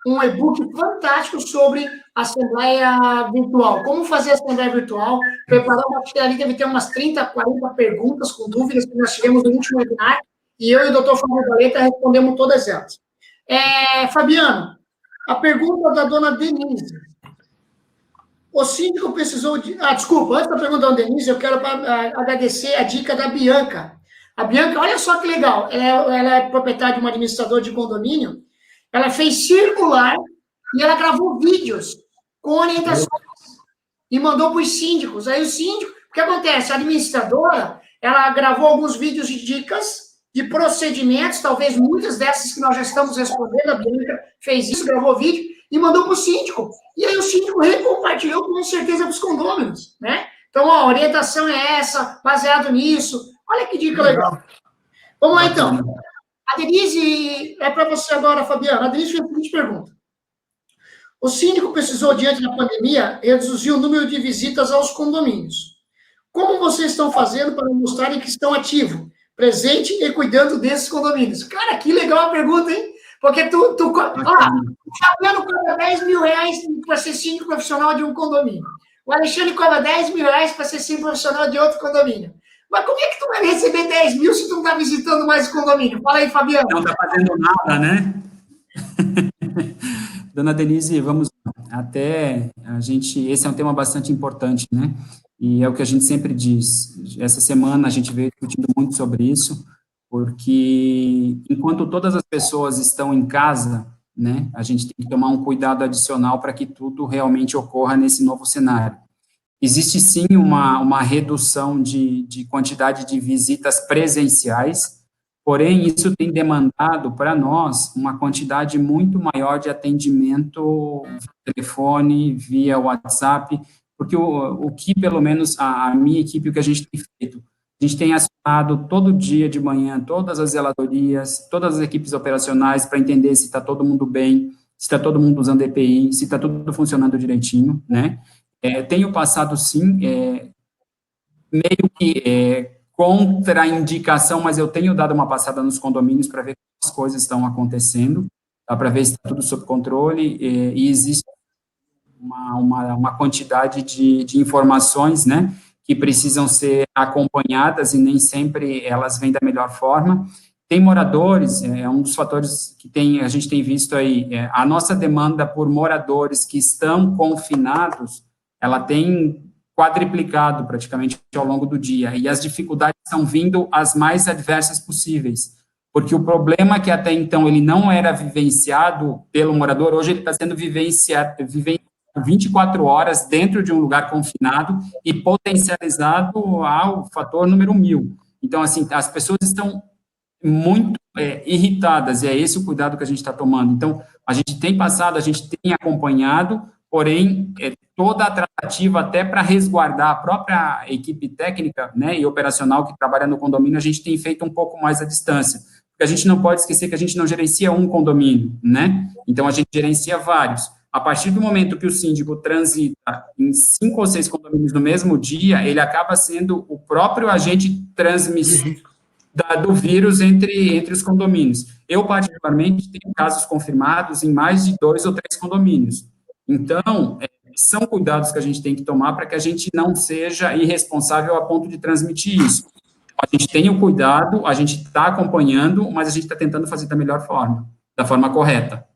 um e-book fantástico sobre Assembleia Virtual. Como fazer Assembleia Virtual. Preparamos, acho que ali deve ter umas 30, 40 perguntas com dúvidas que nós tivemos no último webinar, e eu e o doutor Fábio Valeta respondemos todas elas. Fabiano, a pergunta da dona Denise. O síndico precisou de... desculpa, antes da pergunta do Denise, eu quero agradecer a dica da Bianca. A Bianca, olha só que legal, ela é proprietária de um administrador de condomínio, ela fez circular e ela gravou vídeos com orientações e mandou para os síndicos. Aí o síndico, o que acontece? A administradora, ela gravou alguns vídeos de dicas de procedimentos, talvez muitas dessas que nós já estamos respondendo, a Bianca fez isso, gravou vídeo e mandou para o síndico. E aí o síndico recompartilhou com certeza para os condôminos, né? Então, a orientação é essa, baseado nisso. Olha que dica legal. Vamos lá, então. A Denise, é para você agora, Fabiana. A Denise fez a seguinte pergunta. O síndico precisou, diante da pandemia, reduzir o número de visitas aos condomínios. Como vocês estão fazendo para mostrarem que estão ativos, presente e cuidando desses condomínios? Cara, que legal a pergunta, hein? Porque o Fabiano cobra 10 mil reais para ser síndico profissional de um condomínio. O Alexandre cobra 10 mil reais para ser síndico profissional de outro condomínio. Mas como é que tu vai receber 10 mil se tu não está visitando mais o condomínio? Fala aí, Fabiano. Não está fazendo nada, né? Dona Denise, vamos até a gente... Esse é um tema bastante importante, né? E é o que a gente sempre diz. Essa semana a gente veio discutindo muito sobre isso, porque enquanto todas as pessoas estão em casa, né, a gente tem que tomar um cuidado adicional para que tudo realmente ocorra nesse novo cenário. Existe, sim, uma redução de quantidade de visitas presenciais, porém, isso tem demandado para nós uma quantidade muito maior de atendimento via telefone, via WhatsApp, porque o que, pelo menos, a minha equipe, o que a gente tem feito, a gente tem acionado todo dia de manhã, todas as zeladorias, todas as equipes operacionais para entender se está todo mundo bem, se está todo mundo usando EPI, se está tudo funcionando direitinho, né? Tenho passado, sim, meio que contra a indicação, mas eu tenho dado uma passada nos condomínios para ver como as coisas estão acontecendo, para ver se está tudo sob controle, e existe uma quantidade de informações, né, que precisam ser acompanhadas e nem sempre elas vêm da melhor forma. Tem moradores, um dos fatores que a gente tem visto aí, a nossa demanda por moradores que estão confinados, ela tem quadriplicado praticamente ao longo do dia, e as dificuldades estão vindo as mais adversas possíveis, porque o problema que até então ele não era vivenciado pelo morador, hoje ele está sendo vivenciado 24 horas dentro de um lugar confinado e potencializado ao fator número 1000. Então, assim, as pessoas estão muito irritadas, e é esse o cuidado que a gente está tomando. Então, a gente tem passado, a gente tem acompanhado, porém, toda a tratativa até para resguardar a própria equipe técnica, né, e operacional que trabalha no condomínio, a gente tem feito um pouco mais à distância, porque a gente não pode esquecer que a gente não gerencia um condomínio, né, então a gente gerencia vários. A partir do momento que o síndico transita em 5 ou 6 condomínios no mesmo dia, ele acaba sendo o próprio agente transmissor do vírus entre os condomínios. Eu, particularmente, tenho casos confirmados em mais de 2 ou 3 condomínios. Então, são cuidados que a gente tem que tomar para que a gente não seja irresponsável a ponto de transmitir isso. A gente tem o cuidado, a gente está acompanhando, mas a gente está tentando fazer da melhor forma, da forma correta.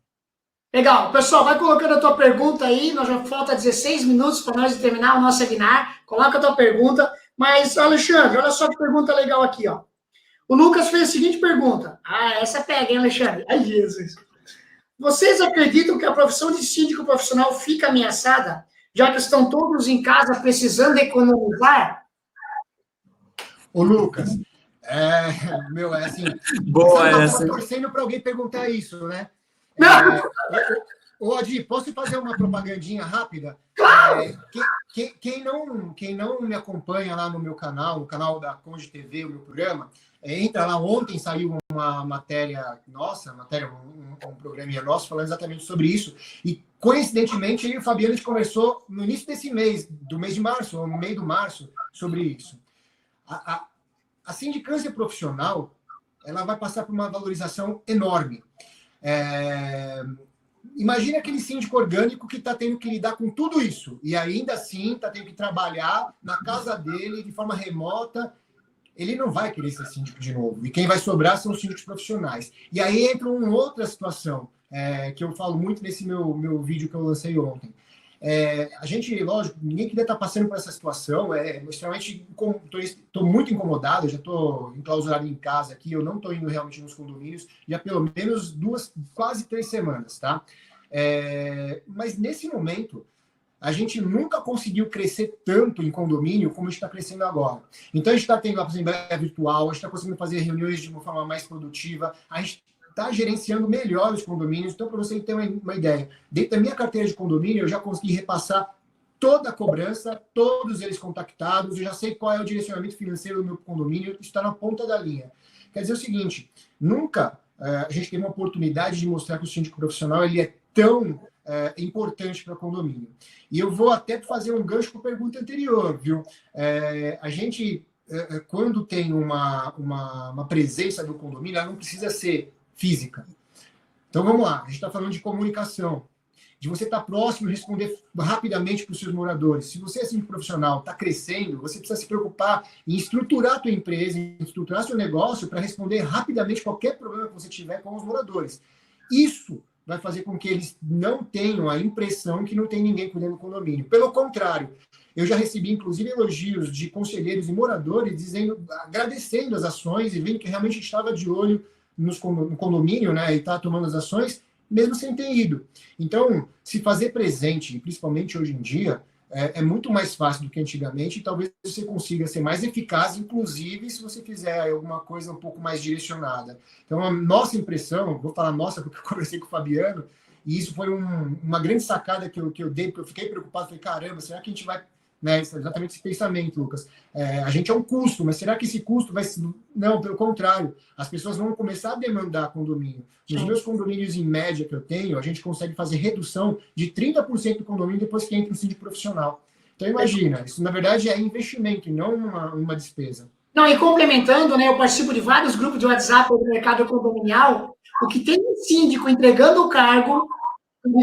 Legal. Pessoal, vai colocando a tua pergunta aí, nós já falta 16 minutos para nós terminar o nosso webinar. Coloca a tua pergunta. Mas, Alexandre, olha só que pergunta legal aqui, ó. O Lucas fez a seguinte pergunta. Essa pega, hein, Alexandre? Ai, Jesus. Vocês acreditam que a profissão de síndico profissional fica ameaçada, já que estão todos em casa precisando economizar? Ô, Lucas, assim... Boa essa. Estou torcendo para alguém perguntar isso, né? Ô, Adi, posso fazer uma propagandinha rápida? Claro! Quem não me acompanha lá no meu canal, no canal da Conge TV, o meu programa, entra lá. Ontem saiu uma matéria nossa, um programinha nosso falando exatamente sobre isso. E, coincidentemente, eu e o Fabiano, a gente conversou no início desse mês, do mês de março, ou no meio do março, sobre isso. A sindicância profissional, ela vai passar por uma valorização enorme. Imagina aquele síndico orgânico que está tendo que lidar com tudo isso e ainda assim está tendo que trabalhar na casa dele de forma remota. Ele não vai querer ser síndico de novo. E quem vai sobrar são os síndicos profissionais. E aí entra uma outra situação, que eu falo muito nesse meu vídeo que eu lancei ontem. A gente, lógico, ninguém queria estar passando por essa situação, estou muito incomodado, já estou enclausurado em casa aqui, eu não estou indo realmente nos condomínios, já pelo menos quase 3 semanas, tá? Mas nesse momento, a gente nunca conseguiu crescer tanto em condomínio como a gente está crescendo agora. Então, a gente está tendo a assembleia virtual, a gente está conseguindo fazer reuniões de uma forma mais produtiva, a gente está gerenciando melhor os condomínios. Então, para você ter uma ideia, dentro da minha carteira de condomínio, eu já consegui repassar toda a cobrança, todos eles contactados, eu já sei qual é o direcionamento financeiro do meu condomínio, isso está na ponta da linha. Quer dizer o seguinte, nunca a gente teve uma oportunidade de mostrar que o síndico profissional ele é tão importante para o condomínio. E eu vou até fazer um gancho com a pergunta anterior, viu? A gente, quando tem uma presença do condomínio, ela não precisa ser física. Então, vamos lá. A gente está falando de comunicação, de você estar próximo e responder rapidamente para os seus moradores. Se você é síndico profissional, está crescendo, você precisa se preocupar em estruturar a tua empresa, em estruturar seu negócio para responder rapidamente qualquer problema que você tiver com os moradores. Isso vai fazer com que eles não tenham a impressão que não tem ninguém cuidando do condomínio. Pelo contrário, eu já recebi, inclusive, elogios de conselheiros e moradores agradecendo as ações e vendo que realmente a gente estava de olho no condomínio, né, e está tomando as ações, mesmo sem ter ido. Então, se fazer presente, principalmente hoje em dia, é muito mais fácil do que antigamente, e talvez você consiga ser mais eficaz, inclusive se você fizer alguma coisa um pouco mais direcionada. Então, a nossa impressão, vou falar nossa, porque eu conversei com o Fabiano, e isso foi uma grande sacada que eu dei, porque eu fiquei preocupado, falei, caramba, será que a gente vai... Né, exatamente esse pensamento, Lucas. A gente é um custo, mas será que esse custo vai ser... Não, pelo contrário. As pessoas vão começar a demandar condomínio. Nos meus condomínios, em média, que eu tenho, a gente consegue fazer redução de 30% do condomínio depois que entra o síndico profissional. Então, imagina, isso, na verdade, é investimento e não uma despesa. Não, e complementando, né, eu participo de vários grupos de WhatsApp do mercado condominial, o que tem um síndico entregando o cargo...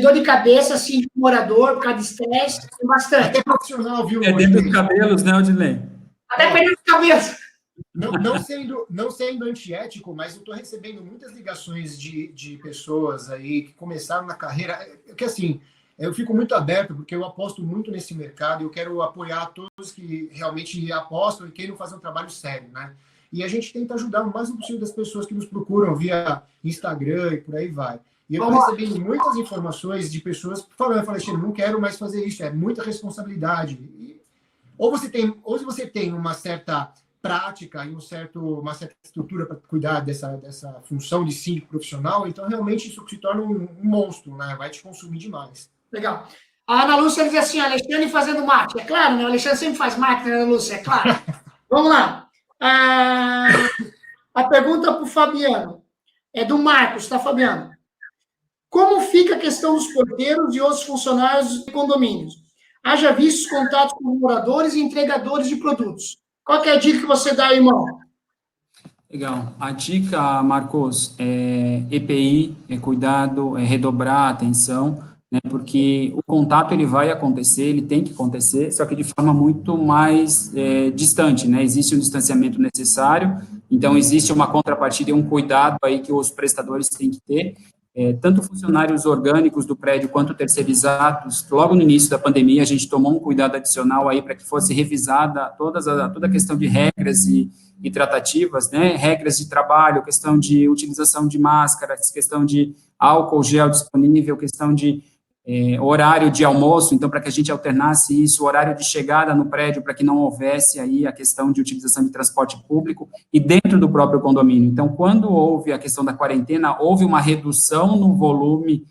dor de cabeça, assim, de morador, por causa de estresse, tem bastante. Até profissional, viu? Perdendo os cabelos, né, Odilei? Até perdendo os cabelos. Não sendo antiético, mas eu estou recebendo muitas ligações de pessoas aí que começaram na carreira, que assim, eu fico muito aberto, porque eu aposto muito nesse mercado e eu quero apoiar todos que realmente apostam e queiram fazer um trabalho sério, né? E a gente tenta ajudar o máximo possível das pessoas que nos procuram via Instagram e por aí vai. E eu estou recebendo muitas informações de pessoas falando, eu falei, não quero mais fazer isso, é muita responsabilidade. Ou se você tem uma certa prática e uma certa estrutura para cuidar dessa função de síndico profissional, então realmente isso se torna um monstro, né? Vai te consumir demais. Legal. A Ana Lúcia diz assim, Alexandre fazendo marketing. É claro, né? O Alexandre sempre faz marketing, Ana Lúcia, é claro. Vamos lá. A pergunta para o Fabiano. É do Marcos, tá, Fabiano? Como fica a questão dos porteiros e outros funcionários de condomínios? Haja vistos contatos com moradores e entregadores de produtos. Qual que é a dica que você dá, irmão? Legal. A dica, Marcos, é EPI, é cuidado, é redobrar a atenção, né, porque o contato ele vai acontecer, ele tem que acontecer, só que de forma muito mais distante, né? Existe um distanciamento necessário, então existe uma contrapartida e um cuidado aí que os prestadores têm que ter. Tanto funcionários orgânicos do prédio quanto terceirizados, logo no início da pandemia, a gente tomou um cuidado adicional aí para que fosse revisada toda a questão de regras e tratativas, né, regras de trabalho, questão de utilização de máscaras, questão de álcool gel disponível, questão de horário de almoço, então, para que a gente alternasse isso, horário de chegada no prédio, para que não houvesse aí a questão de utilização de transporte público e dentro do próprio condomínio. Então, quando houve a questão da quarentena, houve uma redução no volume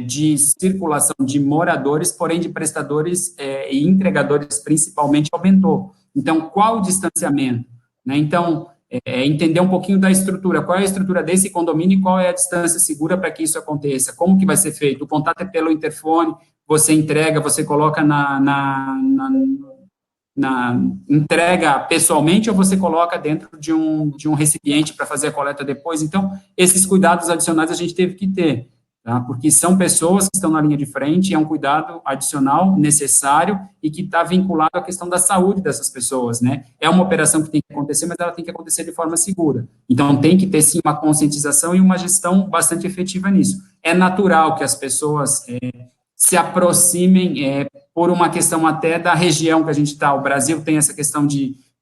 de circulação de moradores, porém de prestadores e entregadores, principalmente, aumentou. Então, qual o distanciamento? Né? Então, entender um pouquinho da estrutura, qual é a estrutura desse condomínio e qual é a distância segura para que isso aconteça, como que vai ser feito, o contato é pelo interfone, você entrega, você coloca na entrega pessoalmente ou você coloca dentro de um recipiente para fazer a coleta depois, então, esses cuidados adicionais a gente teve que ter, tá? Porque são pessoas que estão na linha de frente, é um cuidado adicional necessário e que está vinculado à questão da saúde dessas pessoas, né? É uma operação que tem que acontecer, mas ela tem que acontecer de forma segura. Então, tem que ter, sim, uma conscientização e uma gestão bastante efetiva nisso. É natural que as pessoas se aproximem por uma questão até da região que a gente está. O Brasil tem essa questão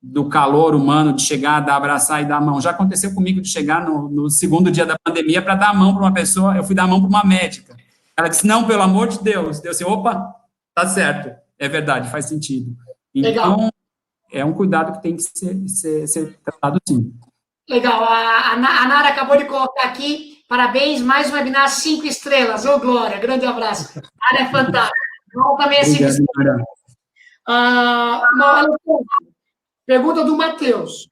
do calor humano, de chegar, dar, abraçar e dar a mão. Já aconteceu comigo de chegar no segundo dia da pandemia para dar a mão para uma pessoa, eu fui dar a mão para uma médica. Ela disse, não, pelo amor de Deus. Deu assim, opa, tá certo. É verdade, faz sentido. Então, Legal. É um cuidado que tem que ser tratado, sim. Legal. A Nara acabou de colocar aqui, parabéns, mais um webinar 5 estrelas. Ô, Glória, grande abraço. A Nara é fantástica. Não, também é 5 estrelas. Pergunta do Matheus.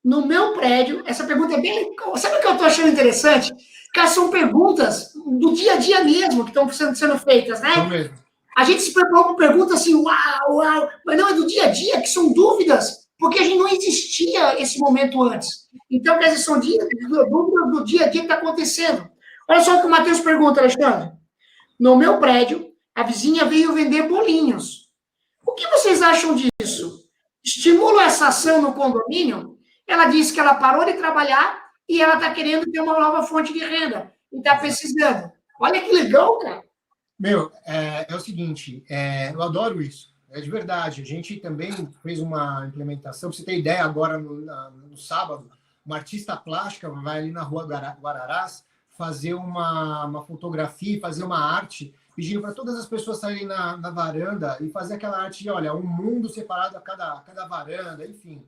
No meu prédio, essa pergunta é bem... Sabe o que eu estou achando interessante? Que são perguntas do dia a dia mesmo que estão sendo feitas, né? Então mesmo. A gente se preparou com perguntas assim, uau, mas não, é do dia a dia, que são dúvidas, porque a gente não existia esse momento antes. Então, quer dizer, são dúvidas do dia a dia que está acontecendo. Olha só o que o Matheus pergunta, Alexandre. No meu prédio, a vizinha veio vender bolinhos. O que vocês acham disso? Estimula essa ação no condomínio? Ela disse que ela parou de trabalhar e ela está querendo ter uma nova fonte de renda. E está precisando. Olha que legal, cara. Meu, é o seguinte, eu adoro isso, é de verdade. A gente também fez uma implementação, para você ter ideia, agora no sábado, uma artista plástica vai ali na rua Guararás fazer uma fotografia, fazer uma arte, pedindo para todas as pessoas saírem na varanda e fazer aquela arte de, olha, um mundo separado a cada varanda, enfim.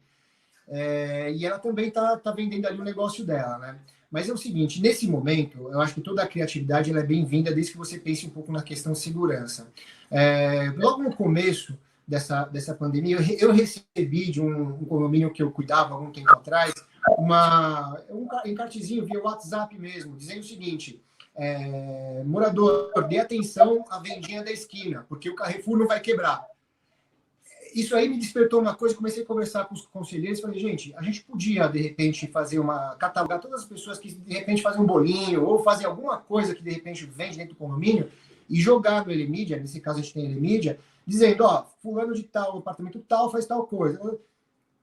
E ela também tá vendendo ali o negócio dela, né? Mas é o seguinte, nesse momento, eu acho que toda a criatividade ela é bem-vinda desde que você pense um pouco na questão de segurança. Logo no começo dessa pandemia, eu recebi de um condomínio que eu cuidava algum tempo atrás, um encartezinho via WhatsApp mesmo, dizendo o seguinte, morador, dê atenção à vendinha da esquina, porque o Carrefour não vai quebrar. Isso aí me despertou uma coisa, comecei a conversar com os conselheiros, falei, gente, a gente podia, de repente, catalogar todas as pessoas que, de repente, fazem um bolinho, ou fazem alguma coisa que, de repente, vende dentro do condomínio, e jogar no Elemídia, nesse caso a gente tem Elemídia, dizendo, fulano de tal, apartamento tal, faz tal coisa.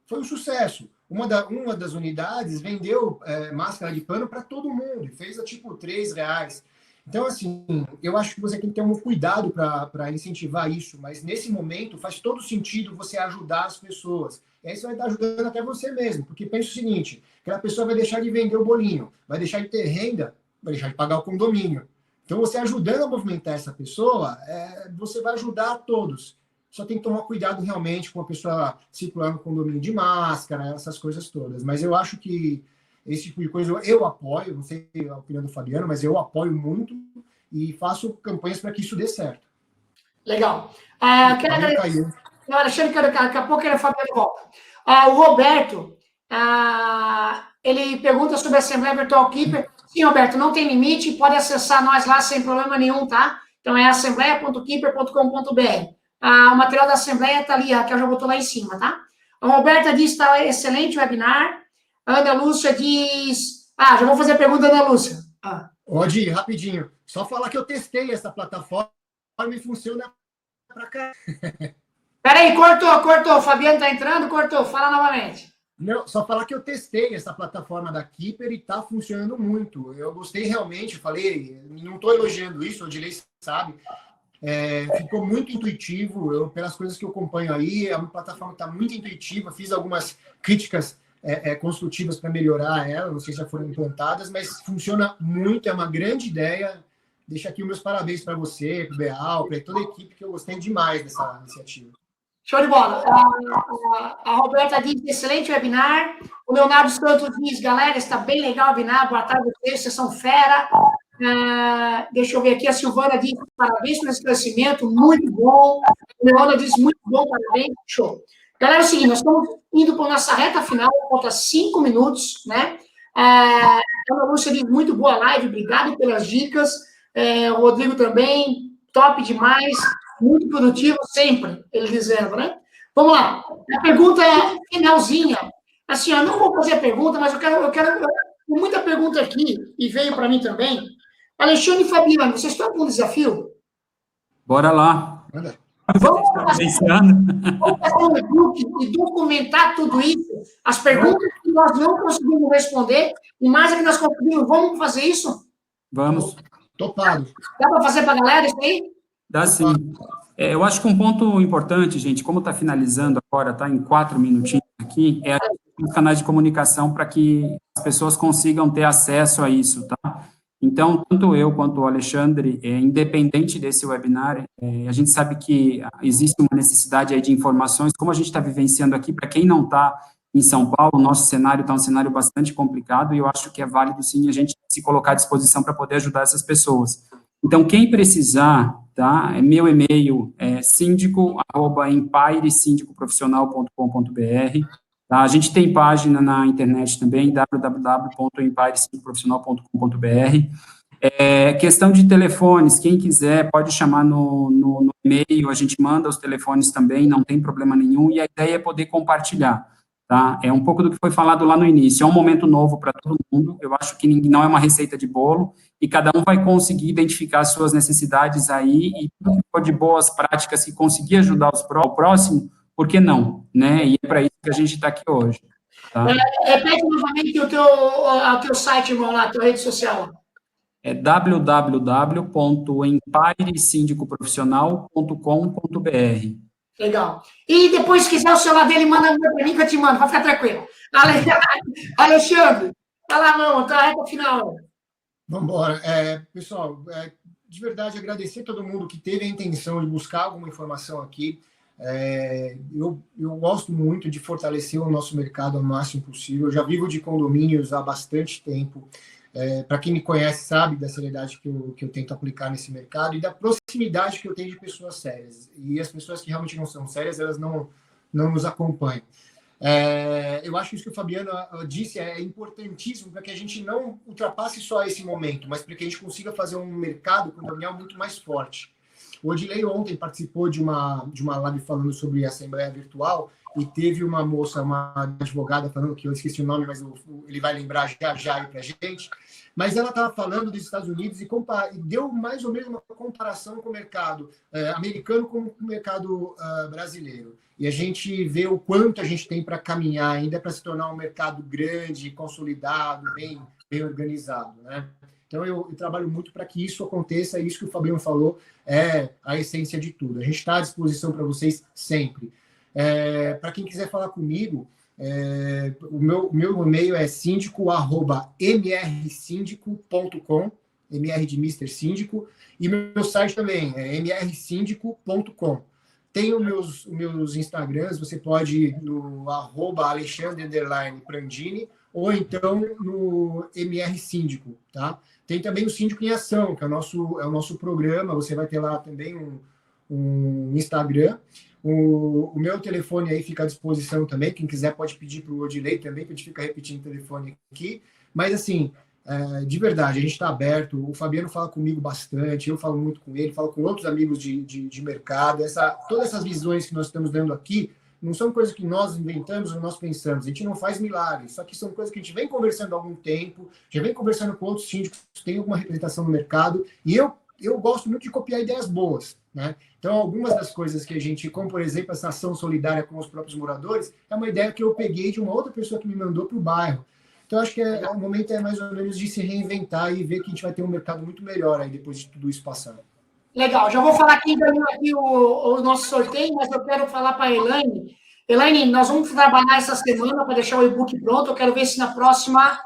Foi um sucesso. Uma das unidades vendeu máscara de pano para todo mundo, fez, tipo, R$3. Então, assim, eu acho que você tem que ter um cuidado para incentivar isso, mas nesse momento faz todo sentido você ajudar as pessoas. E aí você vai estar ajudando até você mesmo, porque pensa o seguinte, aquela pessoa vai deixar de vender o bolinho, vai deixar de ter renda, vai deixar de pagar o condomínio. Então, você ajudando a movimentar essa pessoa, você vai ajudar a todos. Só tem que tomar cuidado realmente com a pessoa circular no condomínio de máscara, essas coisas todas. Mas eu acho que esse tipo de coisa eu apoio, não sei a opinião do Fabiano, mas eu apoio muito e faço campanhas para que isso dê certo. Legal. Quero agradecer. Alexandre, daqui a pouco ele Fabiano volta. O Roberto, ele pergunta sobre a Assembleia Virtual Keeper. Sim, Roberto, não tem limite, pode acessar nós lá sem problema nenhum, tá? Então é assembleia.keeper.com.br. O material da Assembleia está ali, que eu já botou lá em cima, tá? A Roberta diz que está excelente o webinar. A Ana Lúcia diz... já vou fazer a pergunta da Ana Lúcia. Odi, rapidinho. Só falar que eu testei essa plataforma e funciona pra cá. Peraí, cortou. O Fabiano tá entrando, cortou. Fala novamente. Não, só falar que eu testei essa plataforma da Keeper e tá funcionando muito. Eu gostei realmente, falei, não estou elogiando isso, o Odilei sabe. Ficou muito intuitivo, pelas coisas que eu acompanho aí, a plataforma está muito intuitiva, fiz algumas críticas construtivas para melhorar ela, não sei se já foram implantadas, mas funciona muito, é uma grande ideia. Deixo aqui os meus parabéns para você, para o Beal, para toda a equipe, que eu gostei demais dessa iniciativa. Show de bola. A Roberta diz, excelente webinar. O Leonardo Santos diz, galera, está bem legal o webinar, boa tarde a vocês, vocês são fera. Deixa eu ver aqui, a Silvana diz, parabéns pelo esclarecimento, muito bom. A Leona diz, muito bom, parabéns, show. Galera, é o seguinte, nós estamos indo para a nossa reta final, falta 5 minutos, né? A Ana Lúcia diz, muito boa live, obrigado pelas dicas. O Rodrigo também, top demais, muito produtivo sempre, ele dizendo, né? Vamos lá, a pergunta finalzinha. Assim, eu não vou fazer a pergunta, mas eu quero tem muita pergunta aqui, e veio para mim também. Alexandre e Fabiano, vocês estão com um desafio? Bora lá. Vamos fazer um e-book e documentar tudo isso, as perguntas que nós não conseguimos responder, e mais é que nós conseguimos, vamos fazer isso? Vamos. Topado. Dá para fazer para a galera isso aí? Dá sim. Eu acho que um ponto importante, gente, como está finalizando agora, está em 4 minutinhos aqui, é os canais de comunicação para que as pessoas consigam ter acesso a isso, tá? Então, tanto eu quanto o Alexandre, independente desse webinar, a gente sabe que existe uma necessidade aí de informações, como a gente está vivenciando aqui, para quem não está em São Paulo, o nosso cenário está um cenário bastante complicado, e eu acho que é válido, sim, a gente se colocar à disposição para poder ajudar essas pessoas. Então, quem precisar, tá? Meu e-mail é síndico@empiresindicoprofissional.com.br, tá? A gente tem página na internet também, www.empiresindicoprofissional.com.br. Questão de telefones, quem quiser pode chamar no e-mail, a gente manda os telefones também, não tem problema nenhum, e a ideia é poder compartilhar, tá? É um pouco do que foi falado lá no início, é um momento novo para todo mundo, eu acho que não é uma receita de bolo, e cada um vai conseguir identificar as suas necessidades aí, e tudo que for de boas práticas, que conseguir ajudar o próximo, por que não, né? E é para isso que a gente está aqui hoje, tá? Repete novamente o teu site, irmão, lá, a tua rede social. É www.empiresindicoprofissional.com.br. Legal. E depois, se quiser o celular dele, manda para mim que eu te mando, vai ficar tranquilo. Alexandre, vai lá, mano, tá reta final. Vamos embora. Pessoal, de verdade, agradecer a todo mundo que teve a intenção de buscar alguma informação aqui. Eu gosto muito de fortalecer o nosso mercado ao máximo possível. Eu já vivo de condomínios há bastante tempo. Para quem me conhece sabe da seriedade que eu tento aplicar nesse mercado e da proximidade que eu tenho de pessoas sérias. E as pessoas que realmente não são sérias, elas não nos acompanham. Eu acho que isso que o Fabiano disse é importantíssimo para que a gente não ultrapasse só esse momento, mas para que a gente consiga fazer um mercado condominial muito mais forte. O Odilei ontem participou de uma live falando sobre a Assembleia Virtual e teve uma moça, uma advogada, falando que eu esqueci o nome, mas ele vai lembrar já aí para a gente. Mas ela estava falando dos Estados Unidos e deu mais ou menos uma comparação com o mercado americano com o mercado brasileiro. E a gente vê o quanto a gente tem para caminhar ainda para se tornar um mercado grande, consolidado, bem organizado, né? Então, eu trabalho muito para que isso aconteça, e isso que o Fabiano falou é a essência de tudo. A gente está à disposição para vocês sempre. Para quem quiser falar comigo, o meu e-mail é síndico@mrsíndico.com, MR de Mr. Síndico, e meu site também é mrsíndico.com. Tem os meus Instagrams, você pode ir no @Alexandre_Prandini, ou então no MR Síndico, tá? Tem também o Síndico em Ação, que é o nosso programa, você vai ter lá também um Instagram. O meu telefone aí fica à disposição também, quem quiser pode pedir para o Odilei também, que a gente fica repetindo o telefone aqui. Mas, assim, de verdade, a gente está aberto, o Fabiano fala comigo bastante, eu falo muito com ele, falo com outros amigos de mercado. Todas essas visões que nós estamos dando aqui, não são coisas que nós inventamos ou nós pensamos. A gente não faz milagres. Só que são coisas que a gente vem conversando há algum tempo, já vem conversando com outros síndicos que têm alguma representação no mercado. E eu gosto muito de copiar ideias boas, né? Então, algumas das coisas que a gente, como por exemplo, essa ação solidária com os próprios moradores, é uma ideia que eu peguei de uma outra pessoa que me mandou para o bairro. Então, acho que o momento é mais ou menos de se reinventar e ver que a gente vai ter um mercado muito melhor aí depois de tudo isso passar. Legal, já vou falar quem ganhou aqui o nosso sorteio, mas eu quero falar para a Elaine. Elaine, nós vamos trabalhar essa semana para deixar o e-book pronto. Eu quero ver se na próxima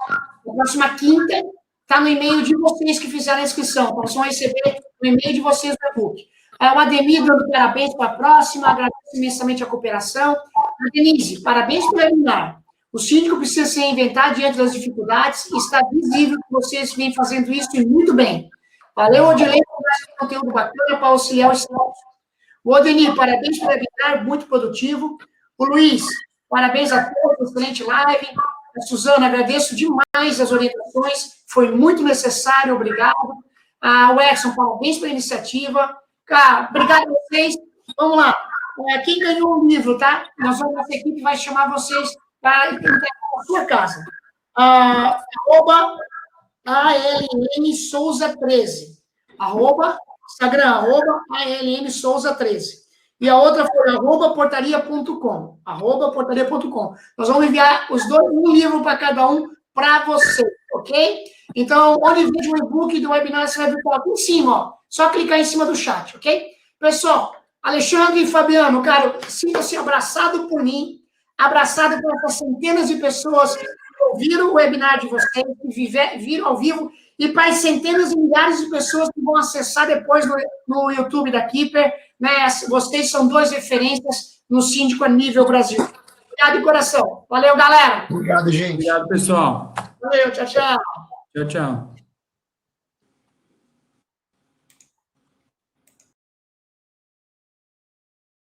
quinta está no e-mail de vocês que fizeram a inscrição. Então, vocês vão receber no e-mail de vocês o e-book. O Ademir dando parabéns para a próxima, agradeço imensamente a cooperação. A Denise, parabéns pelo webinar. O síndico precisa se reinventar diante das dificuldades e está visível que vocês vêm fazendo isso e muito bem. Valeu, Odilei, por esse conteúdo bacana para auxiliar os síndios. O Odenir, parabéns pelo webinar, muito produtivo. O Luiz, parabéns a todos, excelente live. A Suzana, agradeço demais as orientações, foi muito necessário, obrigado. O Edson, parabéns pela iniciativa. Obrigado a vocês. Vamos lá. Quem ganhou o livro, tá? Nossa equipe vai chamar vocês para entregar na sua casa. @ALM Souza 13. Instagram, ALM Souza 13. E a outra foi @portaria.com. @portaria.com. Nós vamos enviar os dois, um livro para cada um, para você, ok? Então, onde veja o e-book do webinar, você vai ver aqui em cima, ó. Só clicar em cima do chat, ok? Pessoal, Alexandre e Fabiano, cara, sinta-se abraçado por mim, abraçado por essas centenas de pessoas que ouviram o webinar de vocês, que viram ao vivo, e para as centenas e milhares de pessoas que vão acessar depois no YouTube da Keeper, né? Vocês são 2 referências no síndico a nível Brasil. Obrigado de coração. Valeu, galera. Obrigado, gente. Obrigado, pessoal. Valeu, tchau, tchau. Tchau, tchau.